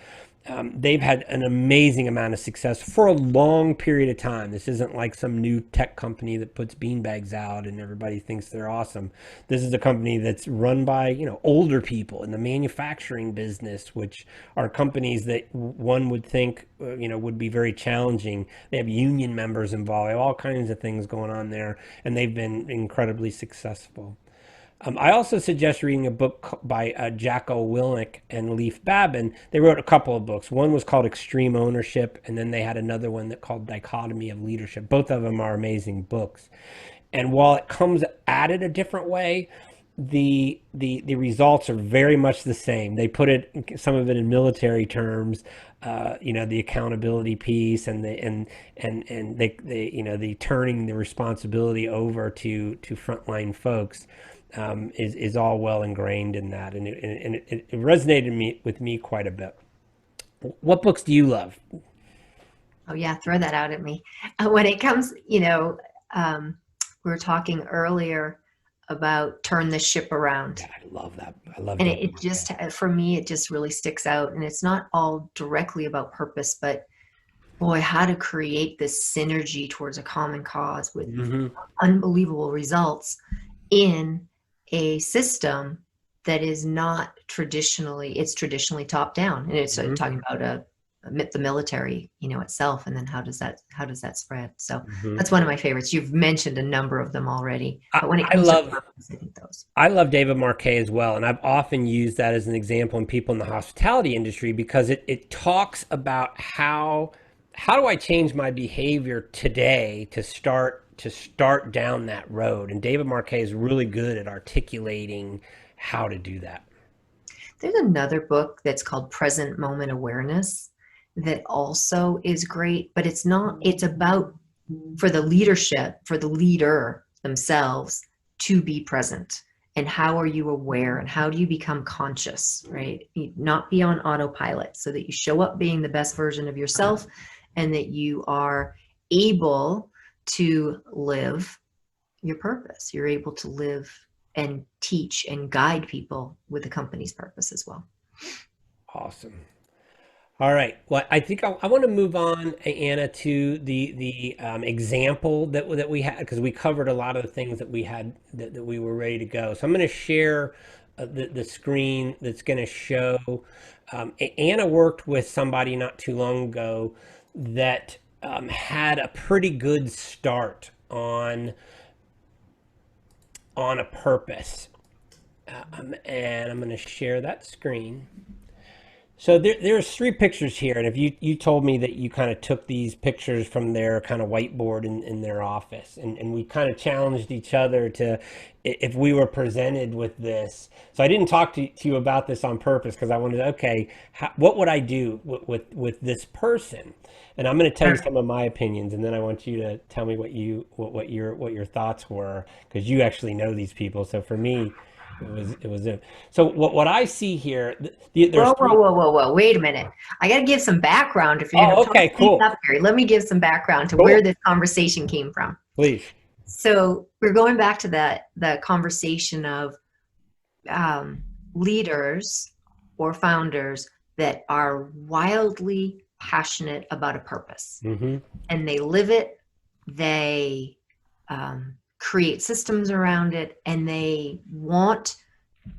They've had an amazing amount of success for a long period of time. This isn't like some new tech company that puts beanbags out and everybody thinks they're awesome. This is a company that's run by, older people in the manufacturing business, which are companies that one would think, would be very challenging. They have union members involved. They have all kinds of things going on there, and they've been incredibly successful. I also suggest reading a book by Jacko Willink and Leif Babin. They wrote a couple of books. One was called Extreme Ownership, and then they had another one that called Dichotomy of Leadership. Both of them are amazing books. And while it comes at it a different way, the results are very much the same. They put it, some of it in military terms, the accountability piece, and the turning the responsibility over to frontline folks, is all well ingrained in that, and it resonated with me quite a bit. What books do you love? Oh yeah, throw that out at me. When it comes, we were talking earlier about turn the ship around. Yeah, I love that. I love And David it Marquez. just, for me, it just really sticks out. And it's not all directly about purpose, but boy, how to create this synergy towards a common cause with Mm-hmm. unbelievable results in a system that is not traditionally, it's traditionally top down. And it's Mm-hmm. talking about the military, itself, and then how does that spread? So Mm-hmm. that's one of my favorites. You've mentioned a number of them already, I, but when it I comes to love purpose, I think those. I love David Marquez as well, and I've often used that as an example in people in the hospitality industry, because it talks about how do I change my behavior today to start down that road. And David Marquez is really good at articulating how to do that. There's another book that's called Present Moment Awareness that also is great, but it's about for the leadership, for the leader themselves to be present. And how are you aware and how do you become conscious, right? Not be on autopilot so that you show up being the best version of yourself and that you are able to live your purpose. You're able to live and teach and guide people with the company's purpose as well. Awesome. All right. Well, I think I want to move on, Anna, to the example that we had, because we covered a lot of the things that we had that we were ready to go. So I'm going to share the screen that's going to show. Anna worked with somebody not too long ago that had a pretty good start on a purpose. And I'm going to share that screen. So there's three pictures here, and if you told me that you kind of took these pictures from their kind of whiteboard in their office, and we kind of challenged each other to, if we were presented with this. So I didn't talk to you about this on purpose because I wanted to, okay, what would I do with this person? And I'm going to tell you Sure. some of my opinions, and then I want you to tell me what your thoughts were because you actually know these people. So for me, it was them. So what I see here, there's Whoa, whoa, three. whoa, whoa, whoa. Wait a minute. I got to give some background if you're going Oh, to totally okay, speak cool, up here. Let me give some background to where cool. this conversation came from. Please. So we're going back to the conversation of um, leaders or founders that are wildly passionate about a purpose Mm-hmm. and they live it, they create systems around it, and they want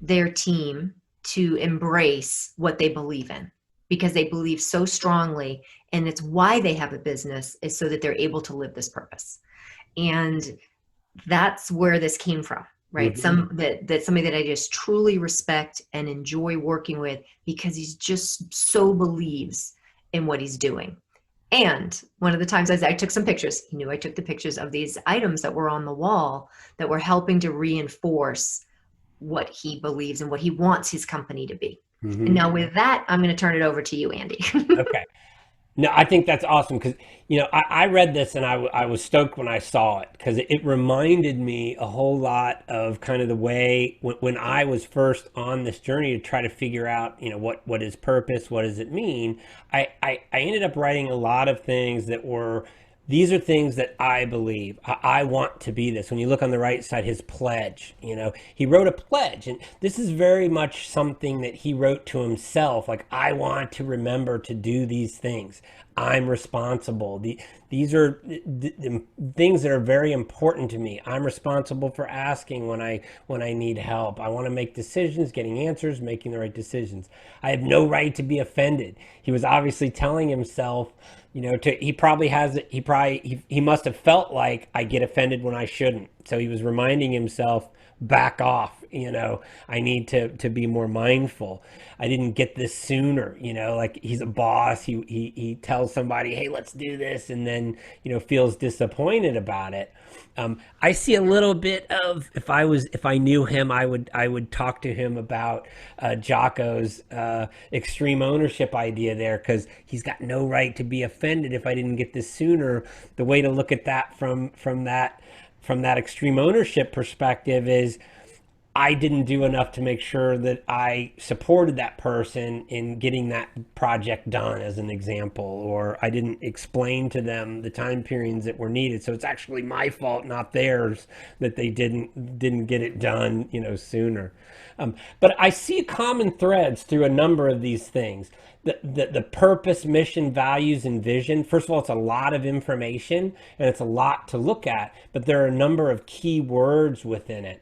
their team to embrace what they believe in because they believe so strongly. And it's why they have a business, is so that they're able to live this purpose. And that's where this came from, right? Mm-hmm. That's somebody that I just truly respect and enjoy working with because he's just so believes in what he's doing. And one of the times I took some pictures, he knew I took the pictures of these items that were on the wall that were helping to reinforce what he believes and what he wants his company to be. And Mm-hmm. now with that, I'm going to turn it over to you, Andy. Okay. No, I think that's awesome because, I read this and I was stoked when I saw it because it reminded me a whole lot of kind of the way when I was first on this journey to try to figure out, what is purpose? What does it mean? I ended up writing a lot of things that were, these are things that I believe. I want to be this. When you look on the right side, his pledge, he wrote a pledge. And this is very much something that he wrote to himself. Like, I want to remember to do these things. I'm responsible. These are the things that are very important to me. I'm responsible for asking when I need help. I want to make decisions, getting answers, making the right decisions. I have no right to be offended. He was obviously telling himself, he probably has it. He must have felt like I get offended when I shouldn't. So he was reminding himself, back off. I need to be more mindful. I didn't get this sooner. Like, he's a boss. He tells somebody, hey, let's do this, and then feels disappointed about it. I see a little bit of, if I knew him, I would talk to him about Jocko's extreme ownership idea there, because he's got no right to be offended if I didn't get this sooner. The way to look at that from that extreme ownership perspective is, I didn't do enough to make sure that I supported that person in getting that project done, as an example, or I didn't explain to them the time periods that were needed. So it's actually my fault, not theirs, that they didn't get it done, sooner. But I see common threads through a number of these things. The purpose, mission, values, and vision. First of all, it's a lot of information and it's a lot to look at, but there are a number of key words within it.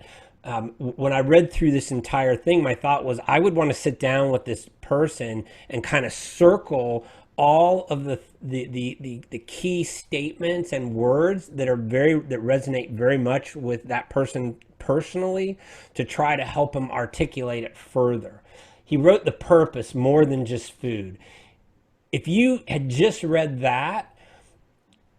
When I read through this entire thing, my thought was I would want to sit down with this person and kind of circle all of the key statements and words that resonate very much with that person personally, to try to help them articulate it further. He wrote the purpose, more than just food. If you had just read that,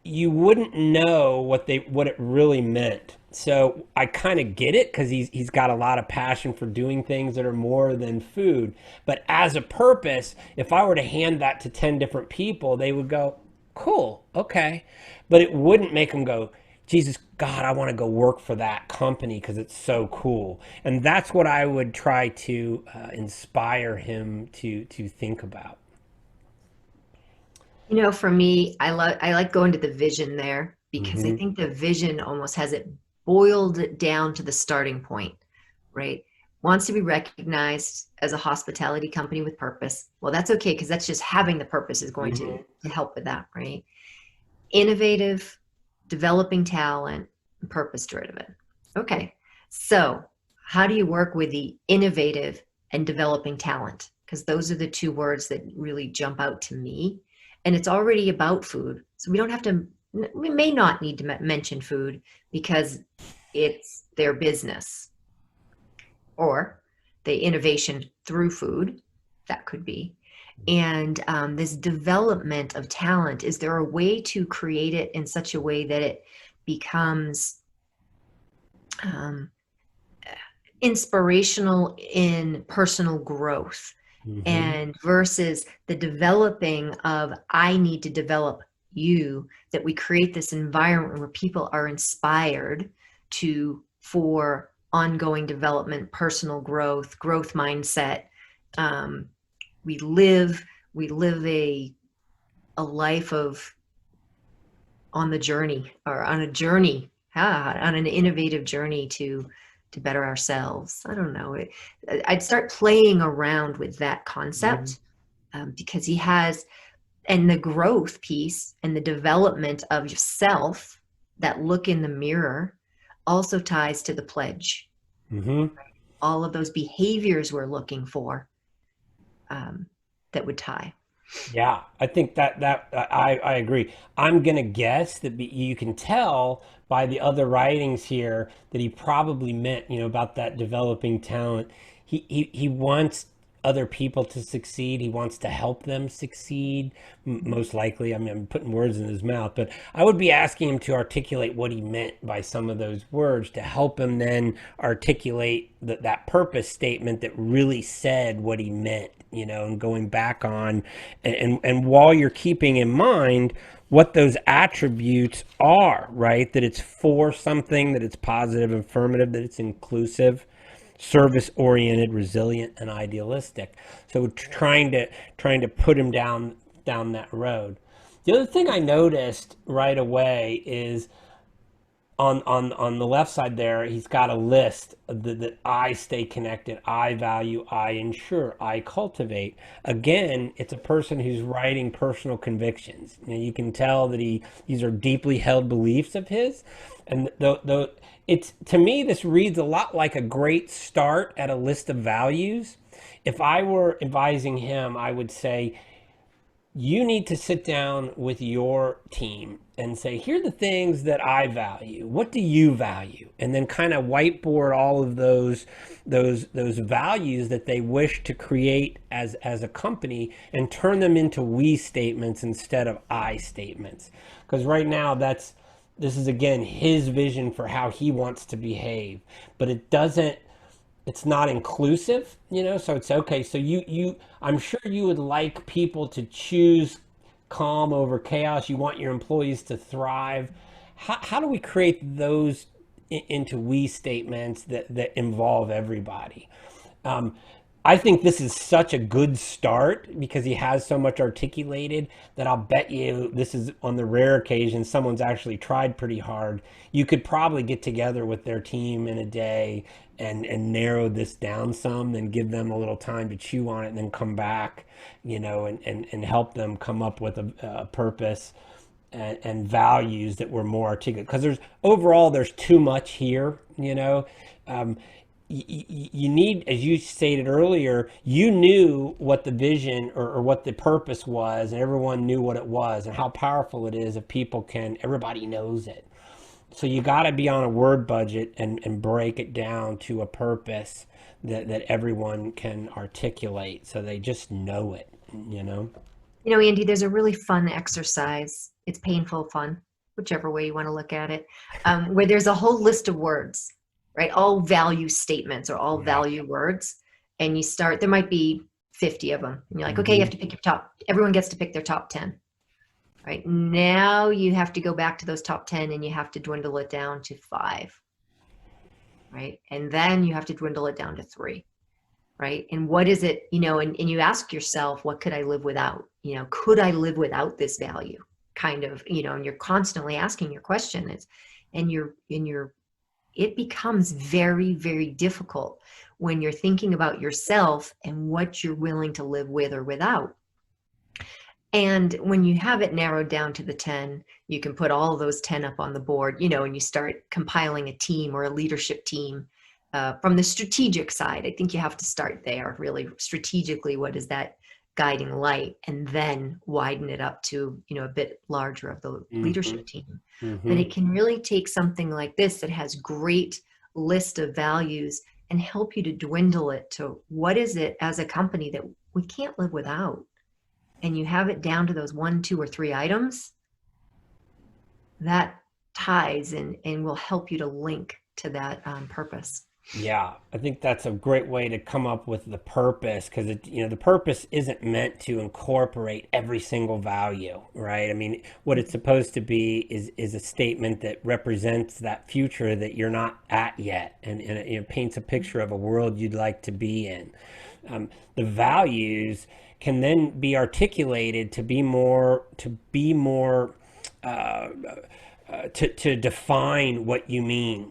you wouldn't know what it really meant. So I kind of get it because he's got a lot of passion for doing things that are more than food. But as a purpose, if I were to hand that to 10 different people, they would go, cool, okay. But it wouldn't make them go, Jesus, God, I want to go work for that company because it's so cool. And that's what I would try to inspire him to think about. For me, I like going to the vision there because I Mm-hmm. think the vision almost has it boiled it down to the starting point, right? Wants to be recognized as a hospitality company with purpose. Well, that's okay because that's just having the purpose is going Mm-hmm. to help with that, right? Innovative, developing talent, purpose driven. Okay. So, how do you work with the innovative and developing talent? Because those are the two words that really jump out to me. And it's already about food. So, we may not need to mention food because it's their business. or the innovation through food, that could be. And this development of talent, is there a way to create it in such a way that it becomes um, inspirational in personal growth, Mm-hmm. and versus the developing of I need to develop you, that we create this environment where people are inspired to for ongoing development, personal growth, growth mindset. um, we live we live a life of on the journey, or on a journey, on an innovative journey to better ourselves. I don't know. I'd start playing around with that Mm-hmm. concept, because he has, and the growth piece and the development of yourself, that look in the mirror, also ties to the pledge. Mm-hmm. All of those behaviors we're looking for, um, that would tie. Yeah, I think I agree. I'm gonna guess that you can tell by the other writings here that he probably meant, about that developing talent. He wants other people to succeed. He wants to help them succeed. Most likely, I mean, I'm putting words in his mouth, but I would be asking him to articulate what he meant by some of those words to help him then articulate that purpose statement that really said what he meant, and going back on, and while you're keeping in mind what those attributes are, right? That it's for something, that it's positive, affirmative, that it's inclusive, service oriented, resilient, and idealistic. So trying to put him down that road. The other thing I noticed right away is on the left side there, he's got a list that I stay connected, I value, I ensure, I cultivate. Again, it's a person who's writing personal convictions. You can tell that these are deeply held beliefs of his, and it's, to me, this reads a lot like a great start at a list of values. If I were advising him, I would say, you need to sit down with your team and say, here are the things that I value. What do you value? And then kind of whiteboard all of those values that they wish to create as a company, and turn them into we statements instead of I statements. Because right now this is again his vision for how he wants to behave, but it's not inclusive, so it's okay. So I'm sure you would like people to choose calm over chaos. You want your employees to thrive. How do we create those into we statements that involve everybody? um, I think this is such a good start because he has so much articulated that I'll bet you this is, on the rare occasion someone's actually tried pretty hard. You could probably get together with their team in a day and narrow this down some, and give them a little time to chew on it, and then come back, and help them come up with a purpose and values that were more articulate. Because there's too much here. Um, you need, as you stated earlier, you knew what the vision, or what the purpose was, and everyone knew what it was, and how powerful it is if everybody knows it. So you got to be on a word budget and break it down to a purpose that everyone can articulate, so they just know it, you know? Andy, there's a really fun exercise. It's painful fun, whichever way you want to look at it, where there's a whole list of words, right? All value statements, or all Yeah. value words. And you start, there might be 50 of them. And you're like, okay, you have Mm-hmm. to pick your top, everyone gets to pick their top 10. Right now, you have to go back to those top 10, and you have to dwindle it down to 5. Right. And then you have to dwindle it down to 3. Right. And what is it, and you ask yourself, what could I live without? Could I live without this value? Kind of, and you're constantly asking your question. It becomes very, very difficult when you're thinking about yourself and what you're willing to live with or without. And when you have it narrowed down to the 10, you can put all of those 10 up on the board, and you start compiling a team or a leadership team. From the strategic side, I think you have to start there, really strategically. What is that guiding light? And then widen it up to, a bit larger of the Mm-hmm. leadership team. But Mm-hmm. it can really take something like this that has great list of values, and help you to dwindle it to what is it as a company that we can't live without. And you have it down to those 1, 2, or 3 items, that ties and will help you to link to that purpose. Yeah, I think that's a great way to come up with the purpose, because the purpose isn't meant to incorporate every single value, right? I mean, what it's supposed to be is a statement that represents that future that you're not at yet, and it paints a picture of a world you'd like to be in. The values can then be articulated uh, to define what you mean.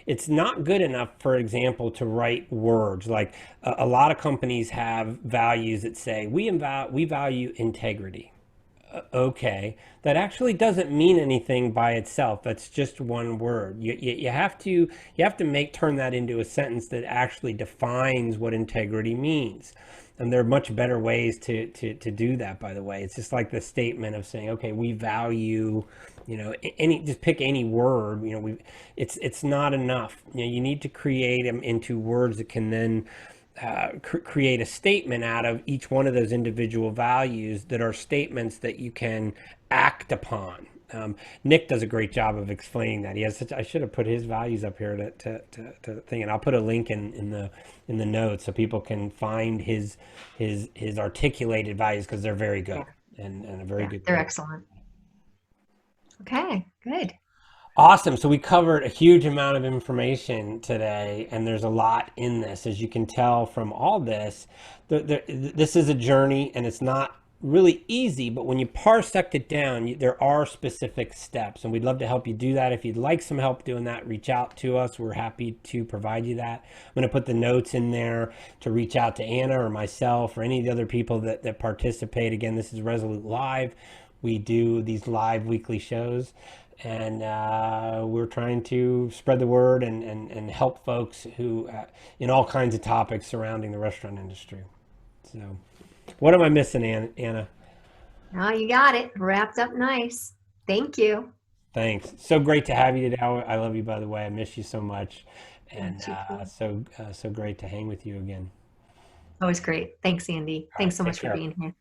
It's not good enough, for example, to write words. Like a lot of companies have values that say we value integrity. Okay, that actually doesn't mean anything by itself. That's just one word. You have to make turn that into a sentence that actually defines what integrity means. And there are much better ways to do that, by the way. It's just like the statement of saying, okay, we value, any, just pick any word. It's not enough. You need to create them into words that can then create a statement out of each one of those individual values, that are statements that you can act upon. Nick does a great job of explaining that. I should have put his values up here to thing, and I'll put a link in the notes so people can find his articulated values, because they're very good, Yeah, and a very yeah, good they're way. excellent. Okay, good. Awesome. So we covered a huge amount of information today, and there's a lot in this. As you can tell from all this, this is a journey, and it's not really easy, but when you parsect it down, there are specific steps, and we'd love to help you do that. If you'd like some help doing that, reach out to us. We're happy to provide you that. I'm going to put the notes in there to reach out to Anna or myself or any of the other people that participate. Again, this is Resolute Live. We do these live weekly shows, and we're trying to spread the word and help folks who in all kinds of topics surrounding the restaurant industry. So, what am I missing, Anna? Now you got it wrapped up nice. Thank you. Thanks. So great to have you today. I love you, by the way. I miss you so much, and Thank you. so great to hang with you again. Always great. Thanks, Andy. All Thanks right, so take much for care. being here.